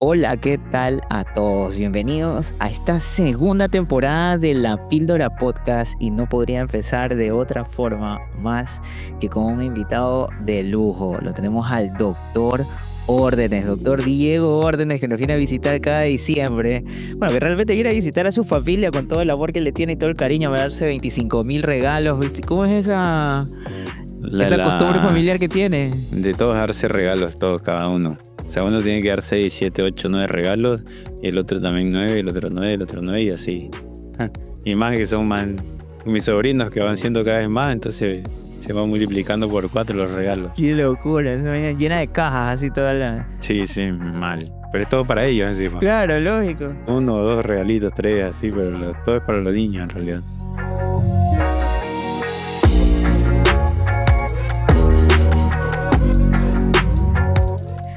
Hola, ¿qué tal a todos? Bienvenidos a esta segunda temporada de La Píldora Podcast y no podría empezar de otra forma más que con un invitado de lujo. Lo tenemos al doctor Órdenes, doctor Diego Órdenes, que nos viene a visitar cada diciembre. Bueno, que realmente viene a visitar a su familia con todo el amor que le tiene y todo el cariño, a darse 25.000 regalos. ¿Viste? ¿Cómo es La, esa costumbre la, familiar que tiene? de todos darse regalos, todos, cada uno. O sea, uno tiene que dar 6, 7, 8, 9 regalos, y el otro también 9, el otro 9, el otro 9 y así. Y más que son más mis sobrinos que van siendo cada vez más, entonces se van multiplicando por 4 los regalos. Qué locura, esa vaina llena de cajas así toda la... Sí, sí, mal. Pero es todo para ellos encima. Claro, lógico. 1 o 2 regalitos, 3, así, pero todo es para los niños en realidad.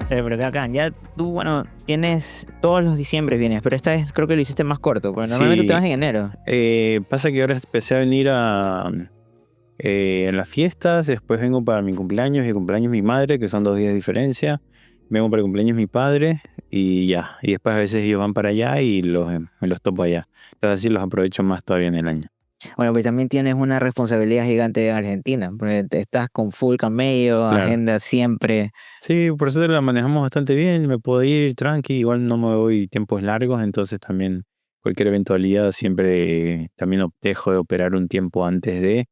Pero que acá, ya tú, bueno, tienes todos los diciembres vienes, pero esta vez creo que lo hiciste más corto, porque normalmente te Sí, vas en enero. pasa que ahora empecé a venir en las fiestas, después vengo para mi cumpleaños y cumpleaños mi madre, que son 2 días de diferencia. Vengo para el cumpleaños mi padre y ya. Y después a veces ellos van para allá y me los topo allá. Entonces así los aprovecho más todavía en el año. Bueno, pues también tienes una responsabilidad gigante en Argentina, porque estás con full camello, Claro. agenda siempre. Sí, por eso la manejamos bastante bien. Me puedo ir tranqui, igual no me voy tiempos largos, entonces también cualquier eventualidad siempre también dejo de operar un tiempo antes de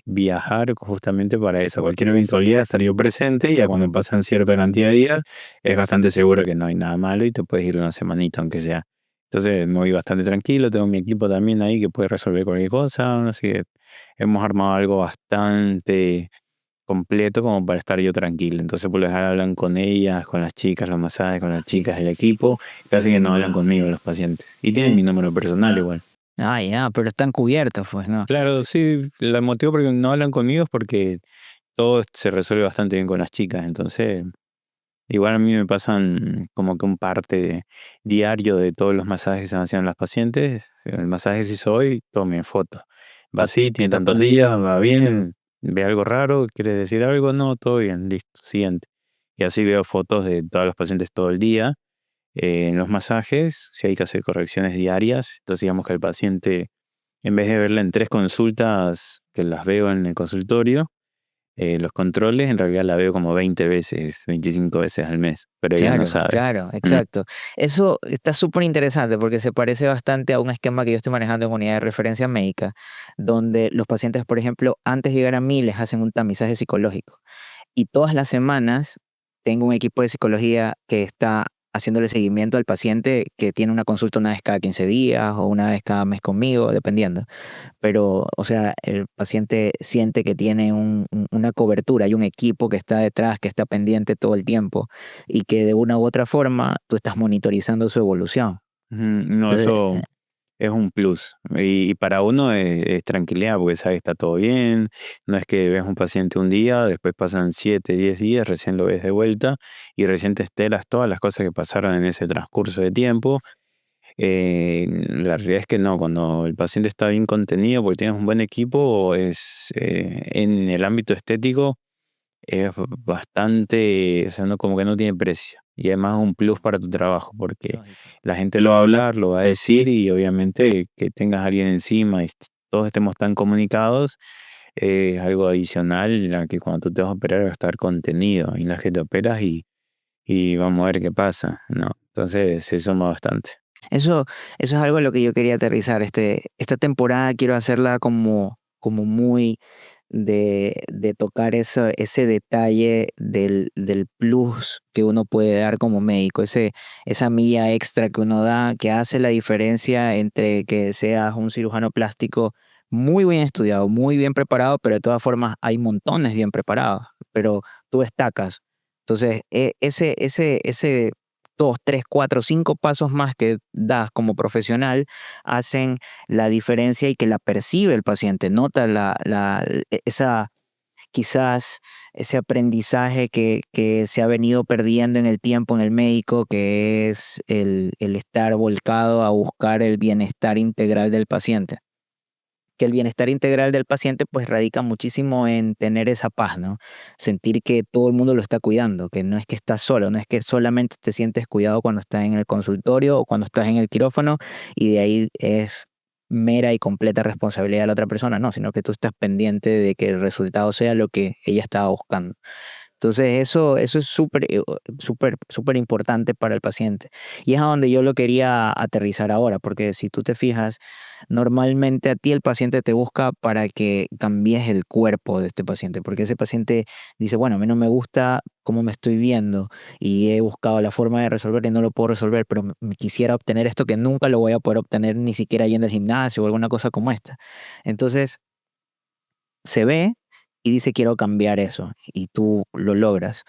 viajar justamente para eso. Cualquier eventualidad estar yo presente y ya cuando pasan cierta cantidad de días es bastante seguro que no hay nada malo y te puedes ir una semanita aunque sea. Entonces me voy bastante tranquilo, tengo mi equipo también ahí que puede resolver cualquier cosa, así que hemos armado algo bastante completo como para estar yo tranquilo. Entonces por lo general hablan con ellas, con las chicas, los masajes, con las chicas del equipo, casi que no hablan conmigo los pacientes. Y tienen mi número personal igual. Ah, ya, pero están cubiertos, pues, ¿no? Claro, sí, el motivo por el que no hablan conmigo es porque todo se resuelve bastante bien con las chicas, entonces igual a mí me pasan como que un parte diario de todos los masajes que se hacen a las pacientes. El masaje se hizo hoy, tome foto. Va así, tiene tantos días, va bien, ve algo raro, quiere decir algo, no, todo bien, listo, siguiente. Y así veo fotos de todos los pacientes todo el día. En los masajes, si hay que hacer correcciones diarias, entonces digamos que el paciente, en vez de verla en 3 consultas que las veo en el consultorio, los controles en realidad la veo como 20 veces, 25 veces al mes, pero ella no Claro, sabe. claro, Mm. exacto. Eso está súper interesante porque se parece bastante a un esquema que yo estoy manejando en unidad de referencia médica, donde los pacientes, por ejemplo, antes de llegar a mí les hacen un tamizaje psicológico. Y todas las semanas tengo un equipo de psicología que está haciéndole seguimiento al paciente que tiene una consulta una vez cada 15 días o una vez cada mes conmigo, dependiendo. Pero, o sea, el paciente siente que tiene una cobertura, hay un equipo que está detrás, que está pendiente todo el tiempo y que de una u otra forma tú estás monitorizando su evolución. Ujú. No, Entonces, eso es un plus. Y para uno es tranquilidad porque sabe que está todo bien. No es que ves un paciente un día, después pasan 7, 10 días, recién lo ves de vuelta y recién te enteras todas las cosas que pasaron en ese transcurso de tiempo. La realidad es que no, cuando el paciente está bien contenido porque tienes un buen equipo, en el ámbito estético es bastante, o sea, no, como que no tiene precio. Y además es un plus para tu trabajo porque lógico. la gente lo va a hablar, lo va a decir y obviamente que tengas a alguien encima y todos estemos tan comunicados es algo adicional a que cuando tú te vas a operar va a estar contenido y la que te operas y vamos a ver qué pasa, ¿no? Entonces se suma bastante. Eso, eso es algo en lo que yo quería aterrizar. Esta temporada quiero hacerla como muy de tocar ese detalle del plus que uno puede dar como médico, esa milla extra que uno da, que hace la diferencia entre que seas un cirujano plástico muy bien estudiado, muy bien preparado, pero de todas formas hay montones bien preparados, pero tú destacas. Entonces, ese 2, 3, 4, 5 pasos más que das como profesional hacen la diferencia y que la percibe el paciente, nota esa, quizás ese aprendizaje que se ha venido perdiendo en el tiempo en el médico, que es el estar volcado a buscar el bienestar integral del paciente. que el bienestar integral del paciente pues radica muchísimo en tener esa paz, ¿no? Sentir que todo el mundo lo está cuidando, que no es que estás solo, no es que solamente te sientes cuidado cuando estás en el consultorio o cuando estás en el quirófano y de ahí es mera y completa responsabilidad de la otra persona, no, sino que tú estás pendiente de que el resultado sea lo que ella estaba buscando. Entonces eso es súper importante para el paciente. Y es a donde yo lo quería aterrizar ahora, porque si tú te fijas, normalmente a ti el paciente te busca para que cambies el cuerpo de este paciente, porque ese paciente dice, bueno, a mí no me gusta cómo me estoy viendo y he buscado la forma de resolver y no lo puedo resolver, pero me quisiera obtener esto que nunca lo voy a poder obtener ni siquiera yendo al gimnasio o alguna cosa como esta. Entonces, se ve y dice quiero cambiar eso y tú lo logras.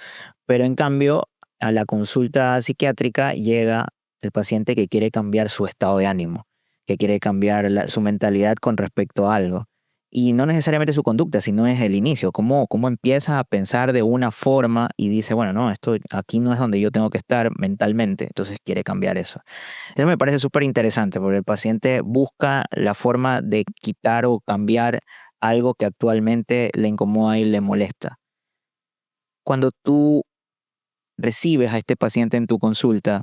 Pero en cambio, a la consulta psiquiátrica llega el paciente que quiere cambiar su estado de ánimo, que quiere cambiar su mentalidad con respecto a algo. Y no necesariamente su conducta, sino es el inicio, cómo empieza a pensar de una forma y dice, bueno, no, esto aquí no es donde yo tengo que estar mentalmente, entonces quiere cambiar eso. Eso me parece súper interesante porque el paciente busca la forma de quitar o cambiar algo que actualmente le incomoda y le molesta. Cuando tú recibes a este paciente en tu consulta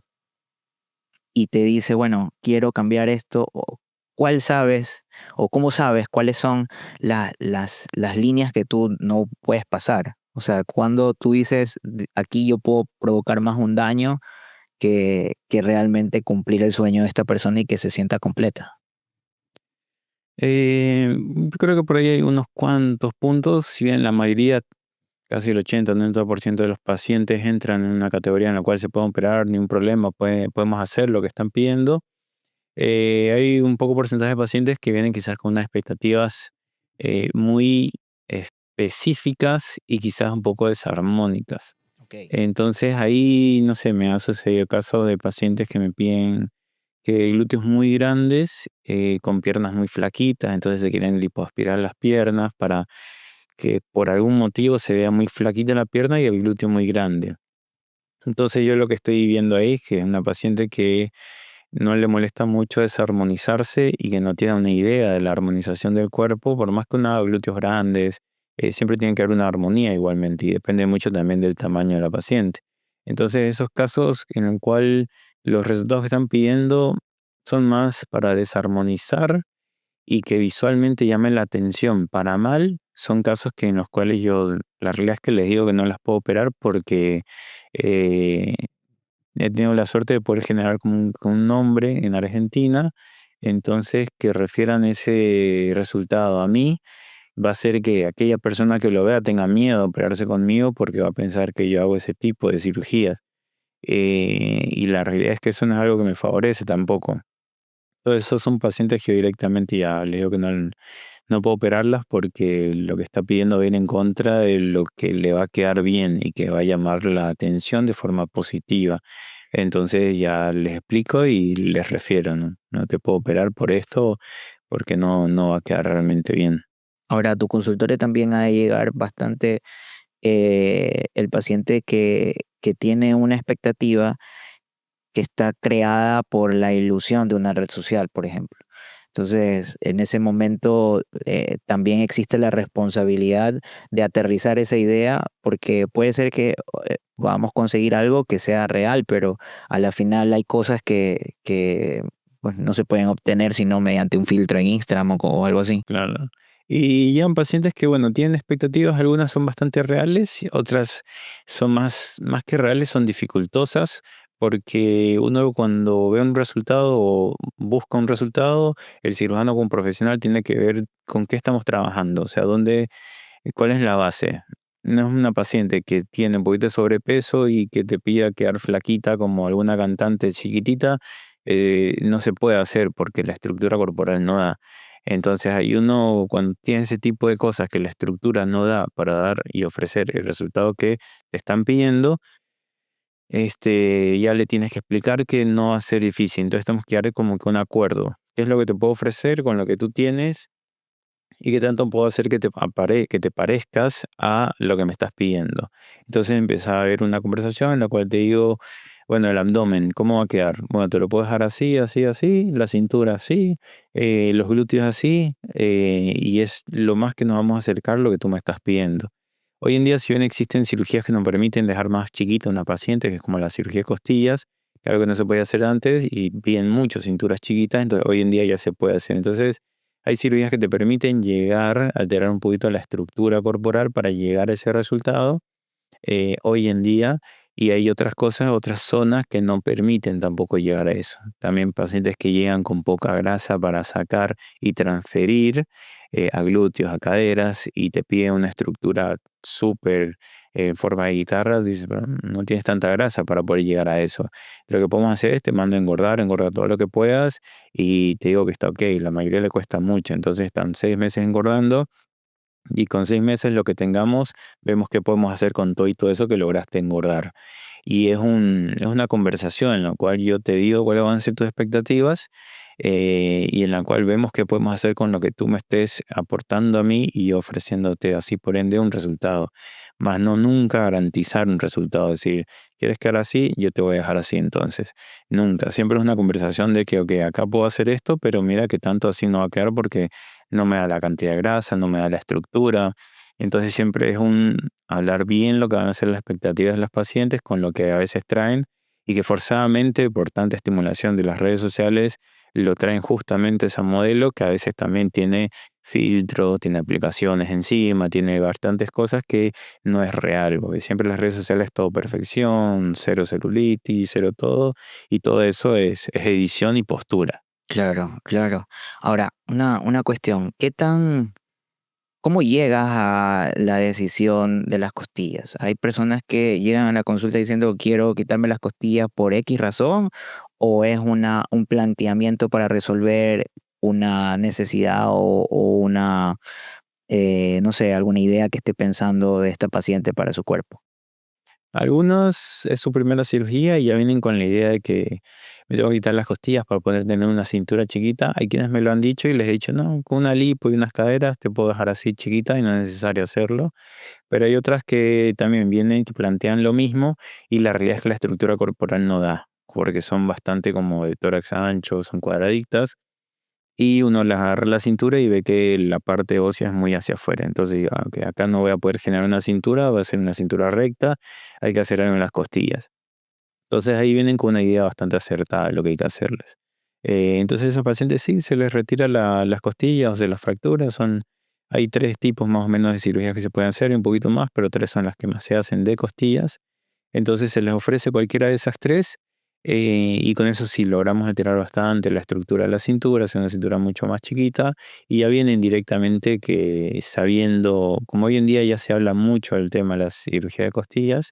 y te dice, bueno, quiero cambiar esto, ¿cuál sabes o cómo sabes cuáles son las líneas que tú no puedes pasar? O sea, cuando tú dices, aquí yo puedo provocar más un daño que realmente cumplir el sueño de esta persona y que se sienta completa. Yo creo que por ahí hay unos cuantos puntos, si bien la mayoría, casi el 80-90% de los pacientes entran en una categoría en la cual se puede operar, ni un problema, podemos hacer lo que están pidiendo. Hay un poco porcentaje de pacientes que vienen quizás con unas expectativas muy específicas y quizás un poco desarmónicas. Ok. Entonces ahí, no sé, me ha sucedido casos de pacientes que me piden que glúteos muy grandes con piernas muy flaquitas, entonces se quieren lipoaspirar las piernas para que por algún motivo se vea muy flaquita la pierna y el glúteo muy grande. Entonces yo lo que estoy viendo ahí es que es una paciente que no le molesta mucho desarmonizarse y que no tiene una idea de la armonización del cuerpo, por más que uno haga glúteos grandes, siempre tiene que haber una armonía igualmente y depende mucho también del tamaño de la paciente. Entonces esos casos en el cual los resultados que están pidiendo son más para desarmonizar y que visualmente llamen la atención para mal, son casos que en los cuales yo, la realidad es que les digo que no las puedo operar porque eh, he tenido la suerte de poder generar como un nombre en Argentina, entonces que refieran ese resultado a mí va a hacer que aquella persona que lo vea tenga miedo a operarse conmigo porque va a pensar que yo hago ese tipo de cirugías. Y la realidad es que eso no es algo que me favorece tampoco. Entonces esos son pacientes que yo directamente ya les digo que no puedo operarlas porque lo que está pidiendo viene en contra de lo que le va a quedar bien y que va a llamar la atención de forma positiva. Entonces ya les explico y les refiero, ¿no? No te puedo operar por esto porque no va a quedar realmente bien. Ahora, a tu consultorio también ha de llegar bastante el paciente que tiene una expectativa que está creada por la ilusión de una red social, por ejemplo. Entonces, en ese momento también existe la responsabilidad de aterrizar esa idea, porque puede ser que podamos conseguir algo que sea real, pero a la final hay cosas que pues, no se pueden obtener sino mediante un filtro en Instagram o algo así. Claro. Y llevan pacientes que, bueno, tienen expectativas, algunas son bastante reales, y otras son más que reales, son dificultosas, porque uno cuando ve un resultado o busca un resultado, el cirujano como profesional tiene que ver con qué estamos trabajando, o sea, cuál es la base. No es una paciente que tiene un poquito de sobrepeso y que te pida quedar flaquita como alguna cantante chiquitita, no se puede hacer porque la estructura corporal no da. Entonces hay uno cuando tiene ese tipo de cosas que la estructura no da para dar y ofrecer el resultado que te están pidiendo, ya le tienes que explicar que no va a ser difícil. Entonces tenemos que dar como que un acuerdo. ¿Qué es lo que te puedo ofrecer con lo que tú tienes? ¿Y qué tanto puedo hacer que te parezcas a lo que me estás pidiendo? Entonces empieza a haber una conversación en la cual te digo, Bueno, el abdomen, ¿cómo va a quedar? Bueno, te lo puedo dejar así, así, así, la cintura así, los glúteos así, y es lo más que nos vamos a acercar a lo que tú me estás pidiendo. Hoy en día, si bien existen cirugías que nos permiten dejar más chiquita a una paciente, que es como la cirugía de costillas, que algo que no se podía hacer antes, y piden mucho cinturas chiquitas, entonces hoy en día ya se puede hacer. Entonces, hay cirugías que te permiten llegar, a alterar un poquito la estructura corporal para llegar a ese resultado hoy en día, y hay otras cosas, otras zonas que no permiten tampoco llegar a eso. También pacientes que llegan con poca grasa para sacar y transferir a glúteos, a caderas, y te piden una estructura súper en forma de guitarra, dices, pero no tienes tanta grasa para poder llegar a eso. Lo que podemos hacer es te mando a engordar, engorda todo lo que puedas, y te digo que está ok. La mayoría le cuesta mucho, entonces están 6 meses engordando, y con 6 meses lo que tengamos, vemos qué podemos hacer con todo y todo eso que lograste engordar. Y es una conversación en la cual yo te digo cuáles van a ser tus expectativas, y en la cual vemos qué podemos hacer con lo que tú me estés aportando a mí y ofreciéndote así por ende un resultado. Más no nunca garantizar un resultado, decir, ¿quieres quedar así? Yo te voy a dejar así entonces. Nunca. Siempre es una conversación de que, ok, acá puedo hacer esto, pero mira que tanto así no va a quedar porque no me da la cantidad de grasa, no me da la estructura. Entonces siempre es un hablar bien lo que van a ser las expectativas de los pacientes con lo que a veces traen, y que forzadamente por tanta estimulación de las redes sociales lo traen justamente ese modelo que a veces también tiene filtro, tiene aplicaciones encima, tiene bastantes cosas que no es real, porque siempre en las redes sociales es todo perfección, cero celulitis, cero todo, y todo eso es edición y postura. Claro, claro. Ahora, una cuestión, ¿cómo llegas a la decisión de las costillas? Hay personas que llegan a la consulta diciendo quiero quitarme las costillas por X razón, o es un planteamiento para resolver una necesidad o no sé, alguna idea que esté pensando de esta paciente para su cuerpo. Algunos es su primera cirugía y ya vienen con la idea de que me tengo que quitar las costillas para poder tener una cintura chiquita. Hay quienes me lo han dicho y les he dicho, no, con una lipo y unas caderas te puedo dejar así chiquita y no es necesario hacerlo. Pero hay otras que también vienen y te plantean lo mismo, y la realidad es que la estructura corporal no da, porque son bastante como de tórax ancho, son cuadraditas, y uno las agarra la cintura y ve que la parte ósea es muy hacia afuera. Entonces, ok, acá no voy a poder generar una cintura, va a ser una cintura recta, hay que hacer algo en las costillas. Entonces ahí vienen con una idea bastante acertada de lo que hay que hacerles. Entonces a esos pacientes sí se les retira las costillas o se las fracturas. Hay tres tipos más o menos de cirugías que se pueden hacer, y un poquito más, pero tres son las que más se hacen de costillas. Entonces se les ofrece cualquiera de esas tres, y con eso sí logramos alterar bastante la estructura de la cintura, hacer una cintura mucho más chiquita, y ya vienen directamente que sabiendo, como hoy en día ya se habla mucho del tema de la cirugía de costillas,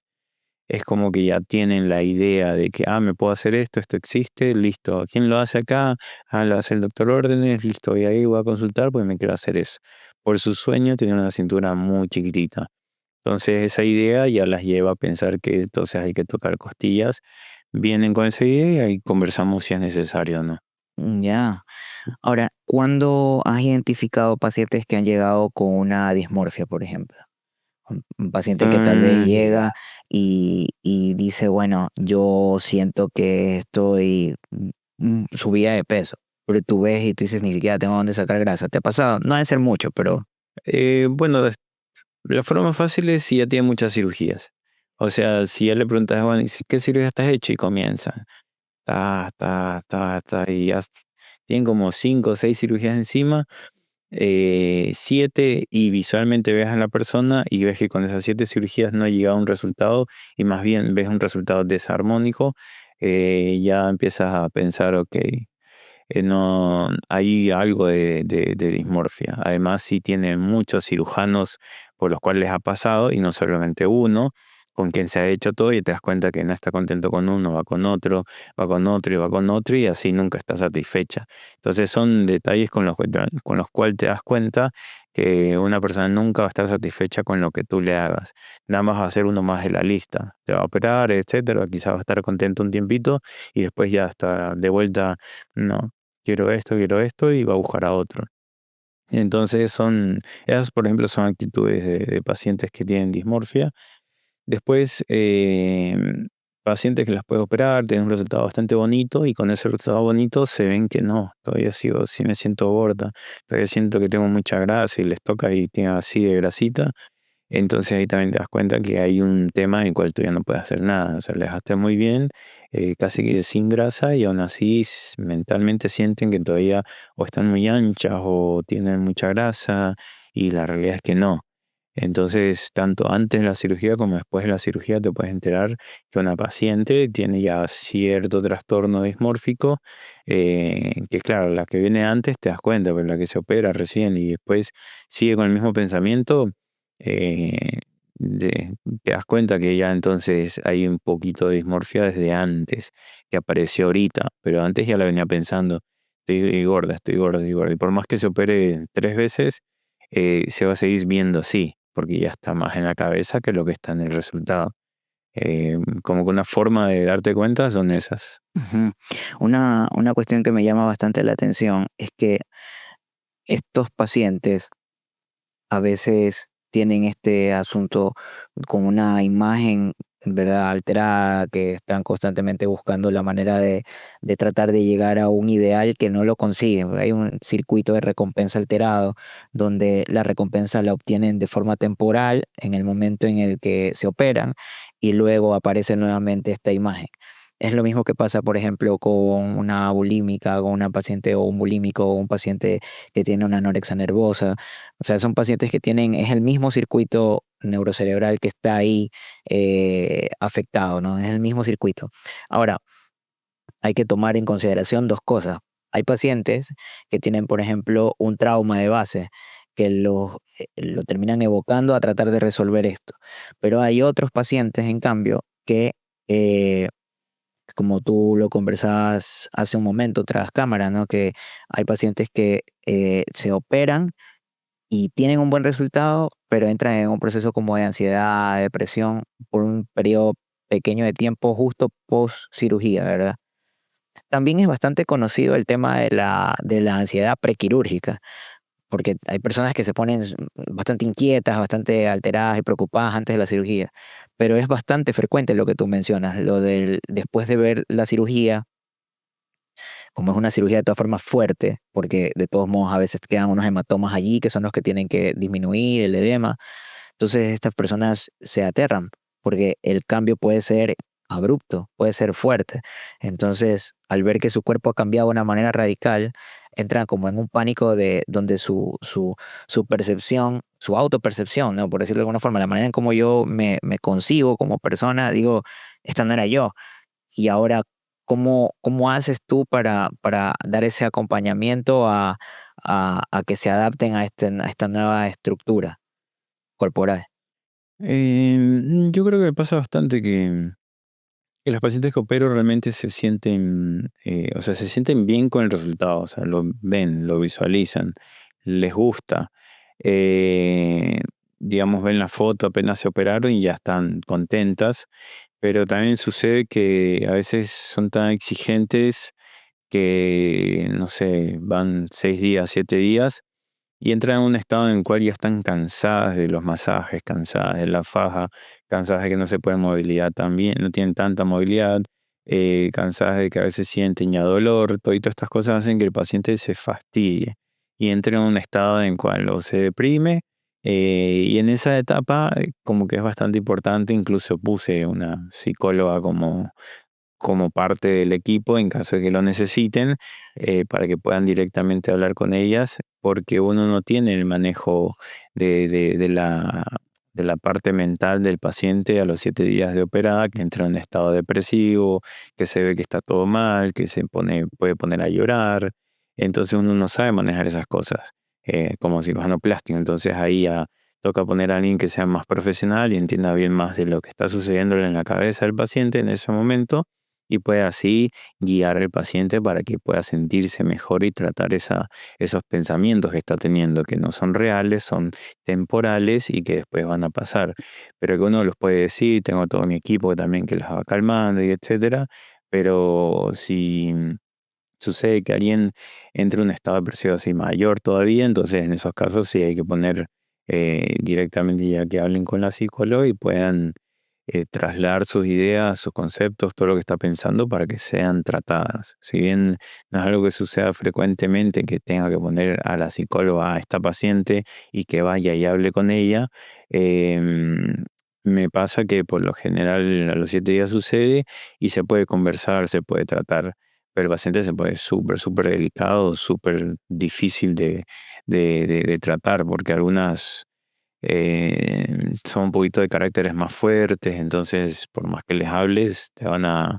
es como que ya tienen la idea de que, me puedo hacer esto, esto existe, listo. ¿Quién lo hace acá? Lo hace el doctor Órdenes, listo, y ahí voy a consultar porque me quiero hacer eso. Por su sueño tiene una cintura muy chiquitita. Entonces esa idea ya las lleva a pensar que entonces hay que tocar costillas. Vienen con esa idea y ahí conversamos si es necesario o no. Ya. Ahora, ¿cuándo has identificado pacientes que han llegado con una dismorfia, por ejemplo? Un paciente que tal vez Mm, llega y dice, bueno, yo siento que estoy subida de peso, pero tú ves y tú dices, ni siquiera tengo dónde sacar grasa. ¿Te ha pasado? No debe ser mucho, pero bueno, la forma fácil es si ya tiene muchas cirugías. O sea, si ya le preguntas, bueno, ¿y qué cirugía estás hecho? Y comienza. Y ya tienen como 5 o 6 cirugías encima, 7, y visualmente ves a la persona y ves que con esas 7 cirugías no ha llegado a un resultado, y más bien ves un resultado desarmónico. Ya empiezas a pensar, ok, no, hay algo de dismorfia. Además, sí tiene muchos cirujanos por los cuales ha pasado, y no solamente uno, con quien se ha hecho todo, y te das cuenta que no está contento con uno, va con otro, va con otro y va con otro, y así nunca está satisfecha. Entonces son detalles con los cuales te das cuenta que una persona nunca va a estar satisfecha con lo que tú le hagas. Nada más va a ser uno más de la lista. Te va a operar, etcétera. Quizás va a estar contento un tiempito y después ya está de vuelta. No, quiero esto, y va a buscar a otro. Entonces esas por ejemplo son actitudes de pacientes que tienen dismorfia. Después, pacientes que las puedes operar, tienen un resultado bastante bonito y con ese resultado bonito se ven que no, todavía sigo, sí me siento gorda, todavía siento que tengo mucha grasa y les toca y tiene así de grasita. Entonces ahí también te das cuenta que hay un tema en el cual tú ya no puedes hacer nada. O sea, les dejaste muy bien, casi que sin grasa y aún así mentalmente sienten que todavía o están muy anchas o tienen mucha grasa y la realidad es que no. Entonces, tanto antes de la cirugía como después de la cirugía te puedes enterar que una paciente tiene ya cierto trastorno dismórfico, que claro, la que viene antes te das cuenta, pero la que se opera recién y después sigue con el mismo pensamiento, eh, te das cuenta que ya entonces hay un poquito de dismorfia desde antes, que apareció ahorita, pero antes ya la venía pensando, estoy gorda, estoy gorda, estoy gorda. Y por más que se opere 3 veces, se va a seguir viendo así, porque ya está más en la cabeza que lo que está en el resultado. Como que una forma de darte cuenta son esas. Ujú. Una cuestión que me llama bastante la atención es que estos pacientes a veces tienen este asunto con una imagen, ¿verdad?, alterada, que están constantemente buscando la manera de tratar de llegar a un ideal que no lo consiguen. Hay un circuito de recompensa alterado donde la recompensa la obtienen de forma temporal en el momento en el que se operan y luego aparece nuevamente esta imagen. Es lo mismo que pasa, por ejemplo, con una bulímica, con una paciente o un bulímico o un paciente que tiene una anorexia nervosa. O sea, son pacientes que tienen, es el mismo circuito neurocerebral que está ahí afectado, ¿no? Es el mismo circuito. Ahora, hay que tomar en consideración dos cosas. Hay pacientes que tienen, por ejemplo, un trauma de base que lo terminan evocando a tratar de resolver esto. Pero hay otros pacientes, en cambio, que, eh, como tú lo conversabas hace un momento tras cámara, ¿no? Que hay pacientes que se operan y tienen un buen resultado, pero entran en un proceso como de ansiedad, depresión, por un periodo pequeño de tiempo justo post cirugía, ¿verdad? También es bastante conocido el tema de la ansiedad prequirúrgica, porque hay personas que se ponen bastante inquietas, bastante alteradas y preocupadas antes de la cirugía, pero es bastante frecuente lo que tú mencionas, lo del después de ver la cirugía, como es una cirugía de todas formas fuerte, porque de todos modos a veces quedan unos hematomas allí que son los que tienen que disminuir el edema. Entonces estas personas se aterran porque el cambio puede ser abrupto, puede ser fuerte. Entonces, al ver que su cuerpo ha cambiado de una manera radical, entran como en un pánico de donde su percepción, su autopercepción, ¿no? Por decirlo de alguna forma, la manera en cómo yo me concibo como persona, digo, esta no era yo. Y ahora, ¿cómo haces tú para dar ese acompañamiento a que se adapten a esta nueva estructura corporal? Yo creo que me pasa bastante que los pacientes que opero realmente se sienten, o sea, se sienten bien con el resultado, o sea, lo ven, lo visualizan, les gusta. Eh, digamos, ven la foto apenas se operaron y ya están contentas, pero también sucede que a veces son tan exigentes que, no sé, van 6 días, 7 días y entran en un estado en el cual ya están cansadas de los masajes, cansadas de la faja, cansadas de que no se pueden movilidad también, no tienen tanta movilidad, cansadas de que a veces sienten ya dolor, todas estas cosas hacen que el paciente se fastidie y entre en un estado en el cual o se deprime, y en esa etapa como que es bastante importante, incluso puse una psicóloga como parte del equipo en caso de que lo necesiten, para que puedan directamente hablar con ellas, porque uno no tiene el manejo de la parte mental del paciente a los 7 días de operada, que entra en un estado depresivo, que se ve que está todo mal, que puede poner a llorar. Entonces uno no sabe manejar esas cosas, como cirujano plástico. Entonces ahí ya toca poner a alguien que sea más profesional y entienda bien más de lo que está sucediendo en la cabeza del paciente en ese momento y puede así guiar al paciente para que pueda sentirse mejor y tratar esos pensamientos que está teniendo, que no son reales, son temporales y que después van a pasar. Pero que uno los puede decir, tengo todo mi equipo también que los va calmando y etcétera. Pero si sucede que alguien entre en un estado depresivo así mayor todavía, entonces en esos casos sí hay que poner directamente ya que hablen con la psicóloga y puedan trasladar sus ideas, sus conceptos, todo lo que está pensando para que sean tratadas. Si bien no es algo que suceda frecuentemente, que tenga que poner a la psicóloga a esta paciente y que vaya y hable con ella, me pasa que por lo general a los 7 días sucede y se puede conversar, se puede tratar, pero el paciente se puede súper, súper delicado, súper difícil de tratar, porque algunas son un poquito de caracteres más fuertes, entonces por más que les hables, te van a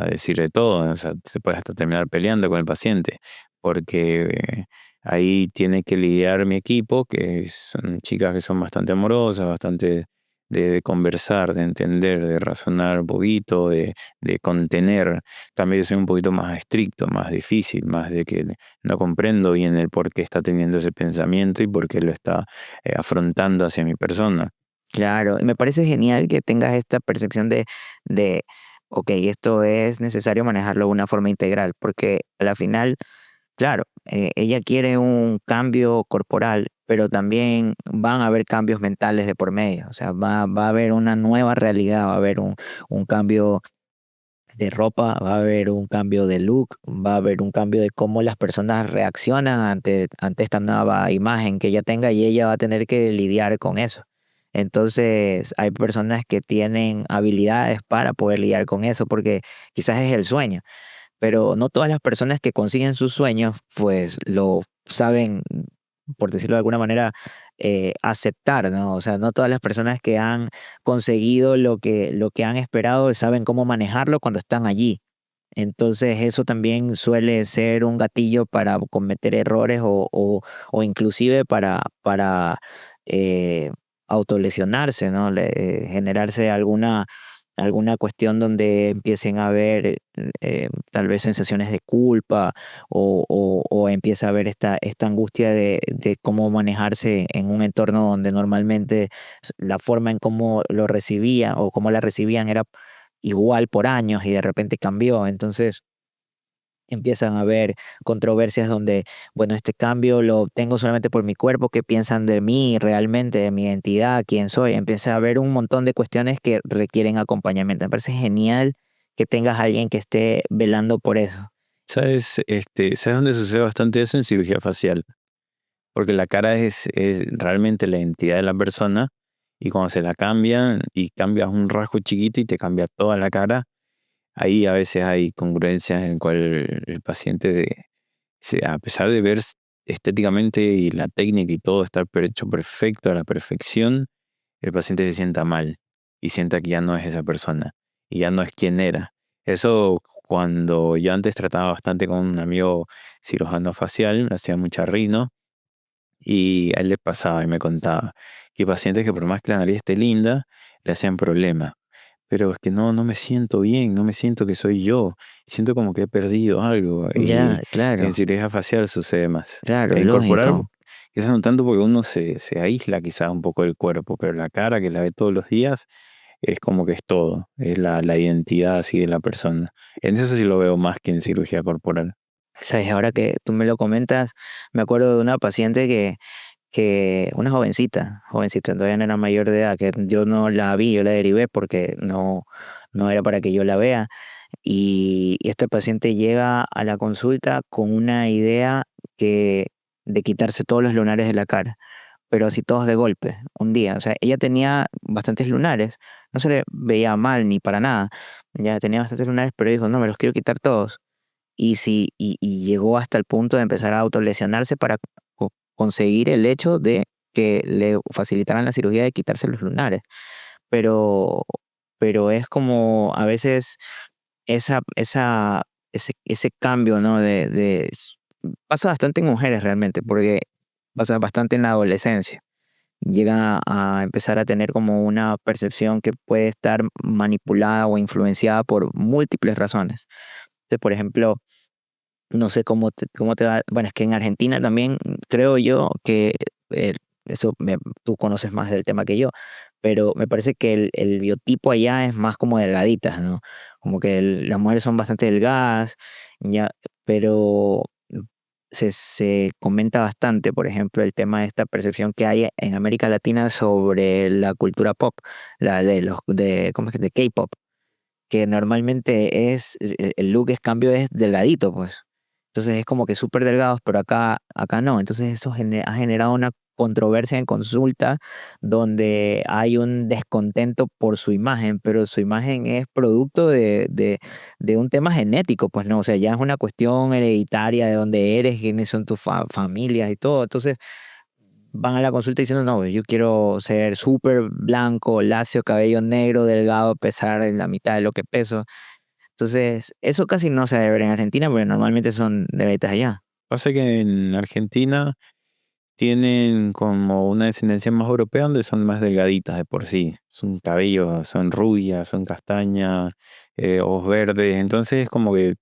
decir de todo, o sea, se puede hasta terminar peleando con el paciente, porque ahí tiene que lidiar mi equipo, que son chicas que son bastante amorosas, bastante de conversar, de entender, de razonar un poquito, de contener. En cambio, yo soy un poquito más estricto, más difícil, más de que no comprendo bien el por qué está teniendo ese pensamiento y por qué lo está afrontando hacia mi persona. Claro, y me parece genial que tengas esta percepción de, ok, esto es necesario manejarlo de una forma integral, porque a la final, claro, ella quiere un cambio corporal, pero también van a haber cambios mentales de por medio, o sea, va a haber una nueva realidad, va a haber un cambio de ropa, va a haber un cambio de look, va a haber un cambio de cómo las personas reaccionan ante esta nueva imagen que ella tenga y ella va a tener que lidiar con eso. Entonces, hay personas que tienen habilidades para poder lidiar con eso porque quizás es el sueño, pero no todas las personas que consiguen sus sueños, pues lo saben, por decirlo de alguna manera, aceptar, ¿no? O sea, no todas las personas que han conseguido lo que han esperado saben cómo manejarlo cuando están allí. Entonces eso también suele ser un gatillo para cometer errores o inclusive para eh, autolesionarse, ¿no? Generarse alguna cuestión donde empiecen a haber tal vez sensaciones de culpa o empieza a haber esta angustia de cómo manejarse en un entorno donde normalmente la forma en cómo lo recibía o cómo la recibían era igual por años y de repente cambió. Entonces empiezan a haber controversias donde, bueno, este cambio lo obtengo solamente por mi cuerpo, qué piensan de mí realmente, de mi identidad, quién soy. Empieza a haber un montón de cuestiones que requieren acompañamiento. Me parece genial que tengas a alguien que esté velando por eso. ¿Sabes dónde sucede bastante eso? En cirugía facial. Porque la cara es realmente la identidad de la persona y cuando se la cambian y cambias un rasgo chiquito y te cambia toda la cara, ahí a veces hay congruencias en el cual el paciente, a pesar de ver estéticamente y la técnica y todo estar hecho perfecto a la perfección, el paciente se sienta mal y sienta que ya no es esa persona y ya no es quien era. Eso cuando yo antes trataba bastante con un amigo cirujano facial, hacía mucha rino y a él le pasaba y me contaba que pacientes que por más que la nariz esté linda, le hacían problema. Pero es que no me siento bien, no me siento que soy yo. Siento como que he perdido algo. Y Ya, en claro, cirugía facial sucede más. claro, En corporal, lógico. quizás no tanto porque uno se aísla quizás un poco del cuerpo, pero la cara que la ve todos los días es como que es todo. Es la identidad así de la persona. En eso sí lo veo más que en cirugía corporal. Sabes, ahora que tú me lo comentas, me acuerdo de una paciente que una jovencita, todavía no era mayor de edad, que yo no la vi, yo la derivé porque no era para que yo la vea. Y este paciente llega a la consulta con una idea que, de quitarse todos los lunares de la cara, pero así todos de golpe, un día. O sea, ella tenía bastantes lunares, no se le veía mal ni para nada. Ya tenía bastantes lunares, pero dijo, no, me los quiero quitar todos. Y llegó hasta el punto de empezar a autolesionarse para conseguir el hecho de que le facilitaran la cirugía de quitarse los lunares. Pero, pero es como a veces ese cambio, ¿no? Pasa bastante en mujeres realmente, porque pasa bastante en la adolescencia. Llegan a empezar a tener como una percepción que puede estar manipulada o influenciada por múltiples razones. Entonces, por ejemplo, no sé cómo te va. Bueno, es que en Argentina también creo yo que eh, tú conoces más del tema que yo, pero me parece que el biotipo allá es más como delgaditas, ¿no? Como que las mujeres son bastante delgadas, ya, pero se comenta bastante, por ejemplo, el tema de esta percepción que hay en América Latina sobre la cultura pop, la de ¿cómo es que? De K-pop, que normalmente el look es cambio es delgadito, pues. Entonces es como que súper delgados, pero acá no. Entonces eso ha generado una controversia en consulta donde hay un descontento por su imagen, pero su imagen es producto de un tema genético, pues no, o sea, ya es una cuestión hereditaria de dónde eres, quiénes son tus familias y todo. Entonces van a la consulta diciendo, no, yo quiero ser súper blanco, lacio, cabello negro, delgado, pesar en la mitad de lo que peso. Entonces, eso casi no se debe ver en Argentina, porque normalmente son delgaditas allá. Pasa que en Argentina tienen como una descendencia más europea donde son más delgaditas de por sí. Son cabellos, son rubias, son castañas, ojos verdes. Entonces es como que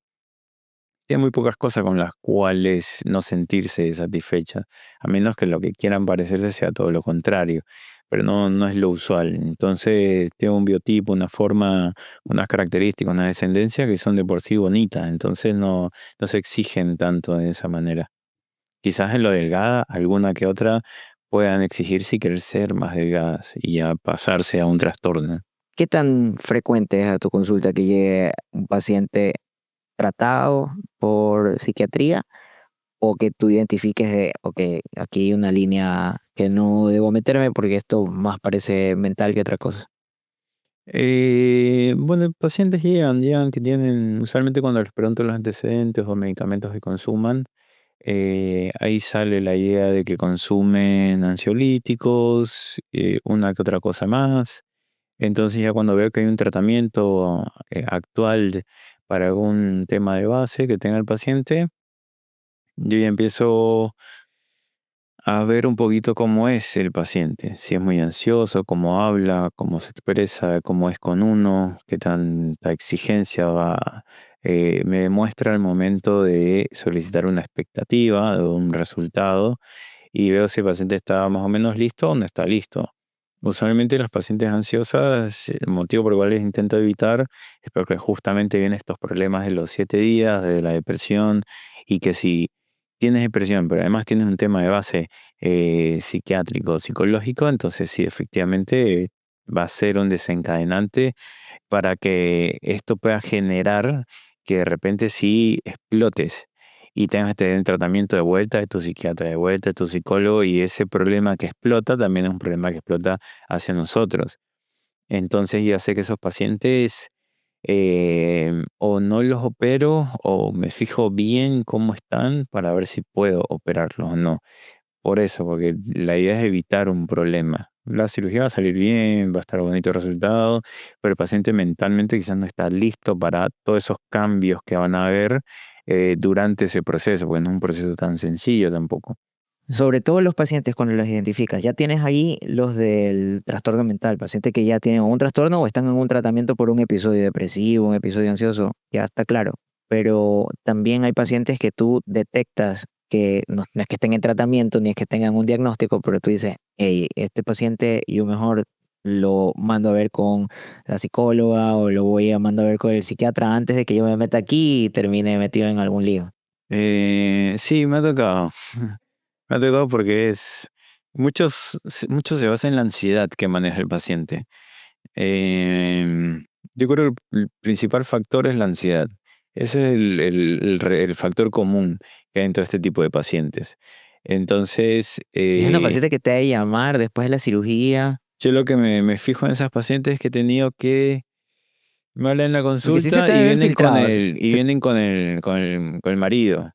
tiene muy pocas cosas con las cuales no sentirse satisfecha, a menos que lo que quieran parecerse sea todo lo contrario, pero no es lo usual. Entonces tiene un biotipo, una forma, unas características, una descendencia que son de por sí bonitas, entonces no se exigen tanto de esa manera. Quizás en lo delgada, alguna que otra puedan exigirse y querer ser más delgadas y ya pasarse a un trastorno. ¿Qué tan frecuente es a tu consulta que llegue un paciente tratado por psiquiatría o que tú identifiques de, ok, aquí hay una línea que no debo meterme porque esto más parece mental que otra cosa? Bueno, pacientes llegan que tienen, usualmente cuando les pregunto los antecedentes o medicamentos que consuman, ahí sale la idea de que consumen ansiolíticos, una que otra cosa más. Entonces ya cuando veo que hay un tratamiento actual para algún tema de base que tenga el paciente, yo ya empiezo a ver un poquito cómo es el paciente, si es muy ansioso, cómo habla, cómo se expresa, cómo es con uno, qué tanta exigencia va, me demuestra al momento de solicitar una expectativa o un resultado y veo si el paciente está más o menos listo o no está listo. Usualmente las pacientes ansiosas, el motivo por el cual les intento evitar es porque justamente vienen estos problemas de los 7 días, de la depresión, y que si tienes depresión, pero además tienes un tema de base psiquiátrico, psicológico, entonces sí, efectivamente va a ser un desencadenante para que esto pueda generar que de repente sí explotes y tengas que tener tratamiento de vuelta de tu psiquiatra, de vuelta de tu psicólogo, y ese problema que explota también es un problema que explota hacia nosotros. Entonces ya sé que esos pacientes o no los opero o me fijo bien cómo están para ver si puedo operarlos o no. Por eso, porque la idea es evitar un problema. La cirugía va a salir bien, va a estar bonito el resultado, pero el paciente mentalmente quizás no está listo para todos esos cambios que van a haber durante ese proceso, porque no es un proceso tan sencillo tampoco. Sobre todo los pacientes cuando los identificas, ya tienes ahí los del trastorno mental, pacientes que ya tienen un trastorno o están en un tratamiento por un episodio depresivo, un episodio ansioso, ya está claro. Pero también hay pacientes que tú detectas que no es que estén en tratamiento ni es que tengan un diagnóstico, pero tú dices, hey, este paciente yo mejor lo mando a ver con la psicóloga o lo voy a mandar a ver con el psiquiatra antes de que yo me meta aquí y termine metido en algún lío. Sí, me ha tocado. Me ha tocado porque muchos se basa en la ansiedad que maneja el paciente. Yo creo que el principal factor es la ansiedad. Ese es el factor común que hay en todo este tipo de pacientes. Entonces, Y es una paciente que te ha de llamar después de la cirugía. yo lo que me fijo en esas pacientes que he tenido que me hablan en la Porque sí se consulta te y debe haber vienen con filtrado. el marido.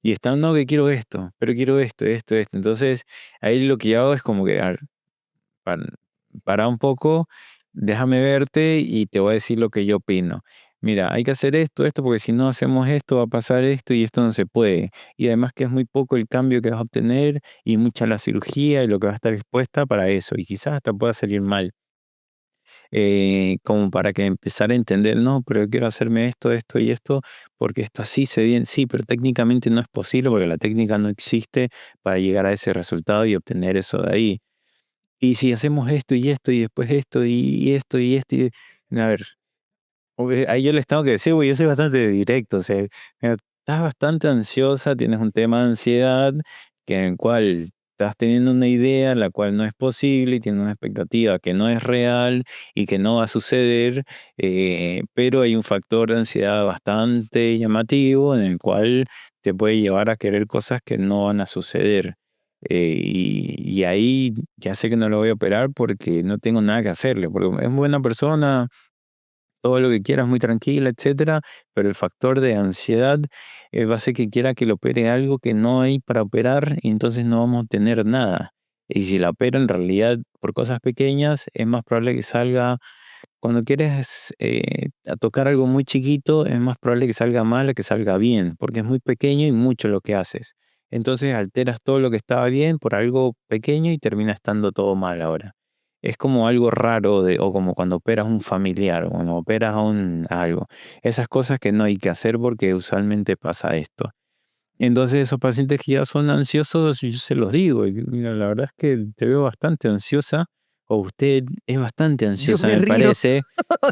Y están, no, que quiero esto, pero quiero esto, esto, esto. Entonces, ahí lo que yo hago es como que, a ver, para, para un poco, déjame verte y te voy a decir lo que yo opino. Mira, hay que hacer esto, esto, porque si no hacemos esto va a pasar esto y esto no se puede. Y además que es muy poco el cambio que vas a obtener y mucha la cirugía y lo que va a estar expuesta para eso. Y quizás hasta pueda salir mal. Como para que empezar a entender, no, pero yo quiero hacerme esto, esto y esto, porque esto así se ve bien, sí, pero técnicamente no es posible porque la técnica no existe para llegar a ese resultado y obtener eso de ahí. Y si hacemos esto y esto y después esto y esto y esto, a ver, ahí yo les tengo que decir, porque yo soy bastante directo, o sea, mira, estás bastante ansiosa, tienes un tema de ansiedad en el cual estás teniendo una idea la cual no es posible y tienes una expectativa que no es real y que no va a suceder, pero hay un factor de ansiedad bastante llamativo en el cual te puede llevar a querer cosas que no van a suceder. Y ahí ya sé que no lo voy a operar porque no tengo nada que hacerle, porque es buena persona, todo lo que quieras, muy tranquila, etcétera, pero el factor de ansiedad va a hacer que quiera que le opere algo que no hay para operar y entonces no vamos a tener nada. Y si la opera en realidad por cosas pequeñas, es más probable que salga, cuando quieres a tocar algo muy chiquito, es más probable que salga mal a que salga bien, porque es muy pequeño y mucho lo que haces. Entonces alteras todo lo que estaba bien por algo pequeño y termina estando todo mal ahora. Es como algo raro o como cuando operas un familiar o cuando operas a algo. Esas cosas que no hay que hacer porque usualmente pasa esto. Entonces esos pacientes que ya son ansiosos, yo se los digo, y mira, la verdad es que te veo bastante ansiosa, o usted es bastante Yo ansiosa, me me río, parece.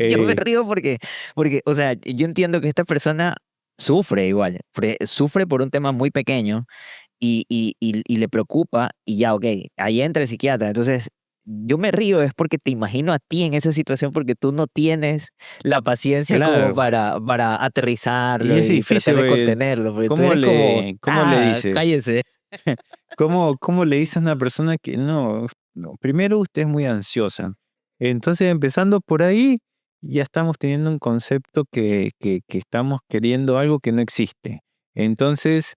yo me Eh, río porque, o sea, yo entiendo que esta persona sufre igual, sufre por un tema muy pequeño y le preocupa y ya, ok, ahí entra el psiquiatra. Entonces, yo me río es porque te imagino a ti en esa situación porque tú no tienes la paciencia como claro, para y aterrizarlo es y difícil, tratar de porque contenerlo, porque tú eres como, cómo le dices? cállese. ¿Cómo le dices a una persona que no? No, primero usted es muy ansiosa. Entonces, empezando por ahí, ya estamos teniendo un concepto que estamos queriendo algo que no existe. Entonces,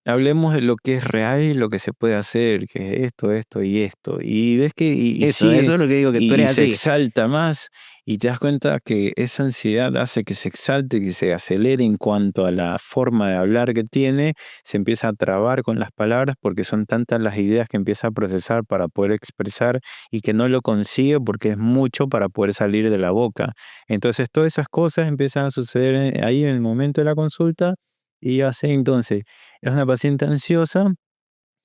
hablemos de lo que es real y lo que se puede hacer, que es esto, esto y esto. Y ves que y Eso sigue es lo que digo, que tú eres y se así. exalta más y te das cuenta que esa ansiedad hace que se exalte, que se acelere en cuanto a la forma de hablar que tiene, se empieza a trabar con las palabras porque son tantas las ideas que empieza a procesar para poder expresar y que no lo consigue porque es mucho para poder salir de la boca. Entonces todas esas cosas empiezan a suceder ahí en el momento de la consulta y hace entonces es una paciente ansiosa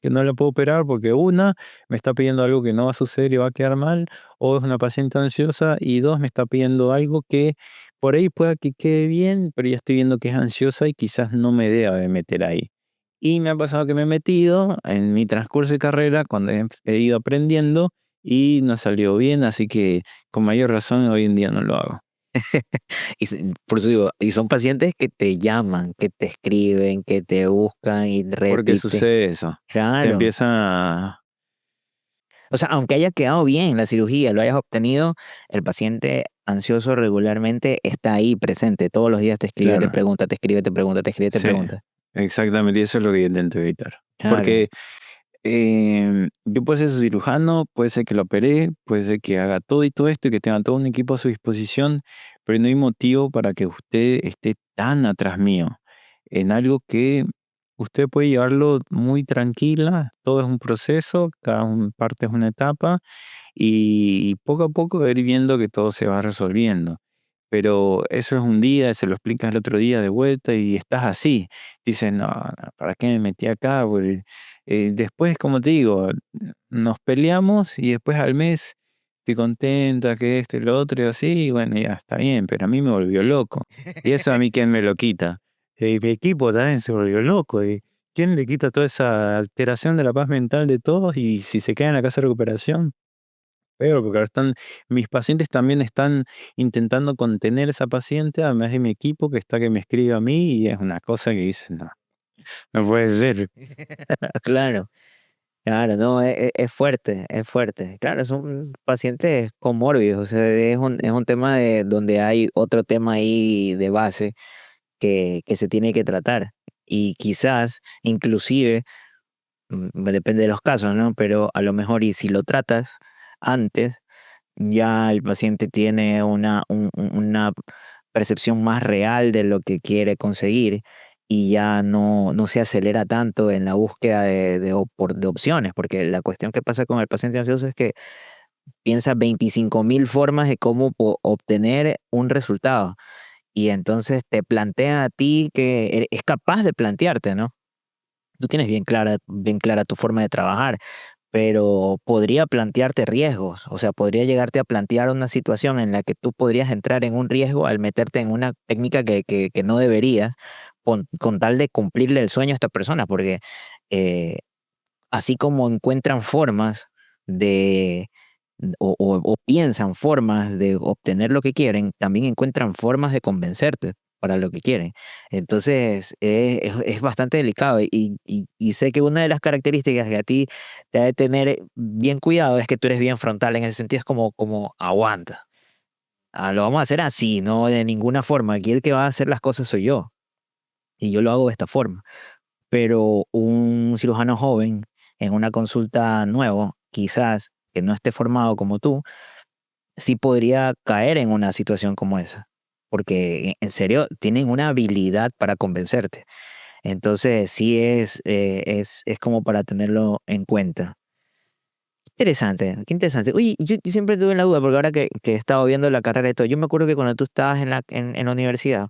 que no la puedo operar porque una, me está pidiendo algo que no va a suceder y va a quedar mal, o es una paciente ansiosa y dos, me está pidiendo algo que por ahí pueda que quede bien, pero ya estoy viendo que es ansiosa y quizás no me deba de meter ahí. Y me ha pasado que me he metido en mi transcurso de carrera cuando he ido aprendiendo y no salió bien, así que con mayor razón hoy en día no lo hago. Por eso digo, y son pacientes que te llaman, que te escriben, que te buscan y Porque repiten. sucede eso. Te Claro. empieza. O sea, aunque haya quedado bien la cirugía, lo hayas obtenido, el paciente ansioso regularmente está ahí presente. Todos los días te escribe, te Claro. pregunta, te escribe, te pregunta, te escribe, te Sí, pregunta. exactamente, y eso es lo que yo intento evitar. Claro. Porque yo puedo ser su cirujano, puede ser que lo opere, puede ser que haga todo y todo esto y que tenga todo un equipo a su disposición, pero no hay motivo para que usted esté tan atrás mío en algo que usted puede llevarlo muy tranquila, todo es un proceso, parte es una etapa y poco a poco ir viendo que todo se va resolviendo. Pero eso es un día, se lo explicas el otro día de vuelta y estás así. Dices, no, no, ¿para qué me metí acá? Porque, después, como te digo, nos peleamos y después al mes estoy contenta que esto y lo otro y así, y bueno, ya está bien, pero a mí me volvió loco. Y eso a mí, ¿quién me lo quita? Mi equipo también se volvió loco. ¿Y quién le quita toda esa alteración de la paz mental de todos? Y si se queda en la casa de recuperación, peor, porque ahora mis pacientes también están intentando contener a esa paciente, además de mi equipo que está que me escribe a mí y es una cosa que dice, no, no puede ser. Claro, claro, no, es fuerte, es fuerte. Claro, son pacientes comórbidos, o sea, es un tema de donde hay otro tema ahí de base que se tiene que tratar. Y quizás, inclusive, depende de los casos, ¿no? Pero a lo mejor, y si lo tratas antes, ya el paciente tiene una percepción más real de lo que quiere conseguir y ya no se acelera tanto en la búsqueda de opciones, porque la cuestión que pasa con el paciente ansioso es que piensa 25.000 formas de cómo obtener un resultado y entonces te plantea a ti que es capaz de plantearte, ¿no? Tú tienes bien clara tu forma de trabajar, pero podría plantearte riesgos, o sea, podría llegarte a plantear una situación en la que tú podrías entrar en un riesgo al meterte en una técnica que no deberías, con tal de cumplirle el sueño a esta persona, porque eh, así como encuentran formas de, o piensan formas de obtener lo que quieren, también encuentran formas de convencerte para lo que quieren. Entonces, es bastante delicado y sé que una de las características que a ti te ha de tener bien cuidado es que tú eres bien frontal en ese sentido, es como aguanta. Lo vamos a hacer así, no de ninguna forma. Aquí el que va a hacer las cosas soy yo y yo lo hago de esta forma. Pero un cirujano joven en una consulta nuevo, quizás que no esté formado como tú, sí podría caer en una situación como esa. Porque en serio tienen una habilidad para convencerte. Entonces sí es como para tenerlo en cuenta. Interesante, qué interesante. Oye, yo siempre tuve la duda, porque ahora que he estado viendo la carrera y todo, yo me acuerdo que cuando tú estabas en la universidad,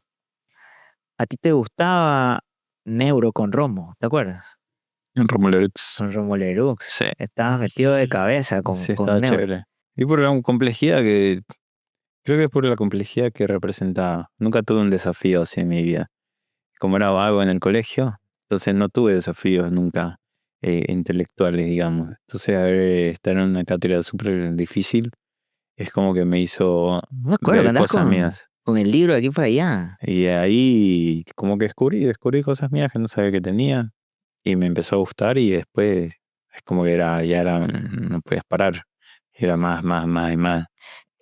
a ti te gustaba Neuro con Romo, ¿te acuerdas? En Romulux. Con Romolerux. Sí, Estabas metido de cabeza sí, con estaba Neuro. chévere. Y por la complejidad que, creo que es por la complejidad que representaba. Nunca tuve un desafío así en mi vida. Como era vago en el colegio, entonces no tuve desafíos nunca intelectuales, digamos. Entonces, estar en una cátedra súper difícil es como que me hizo No me acuerdo que ver andabas cosas mías. con el libro de aquí para allá. Y ahí como que descubrí cosas mías que no sabía que tenía y me empezó a gustar y después es como que ya era, no podías parar. Era más y más.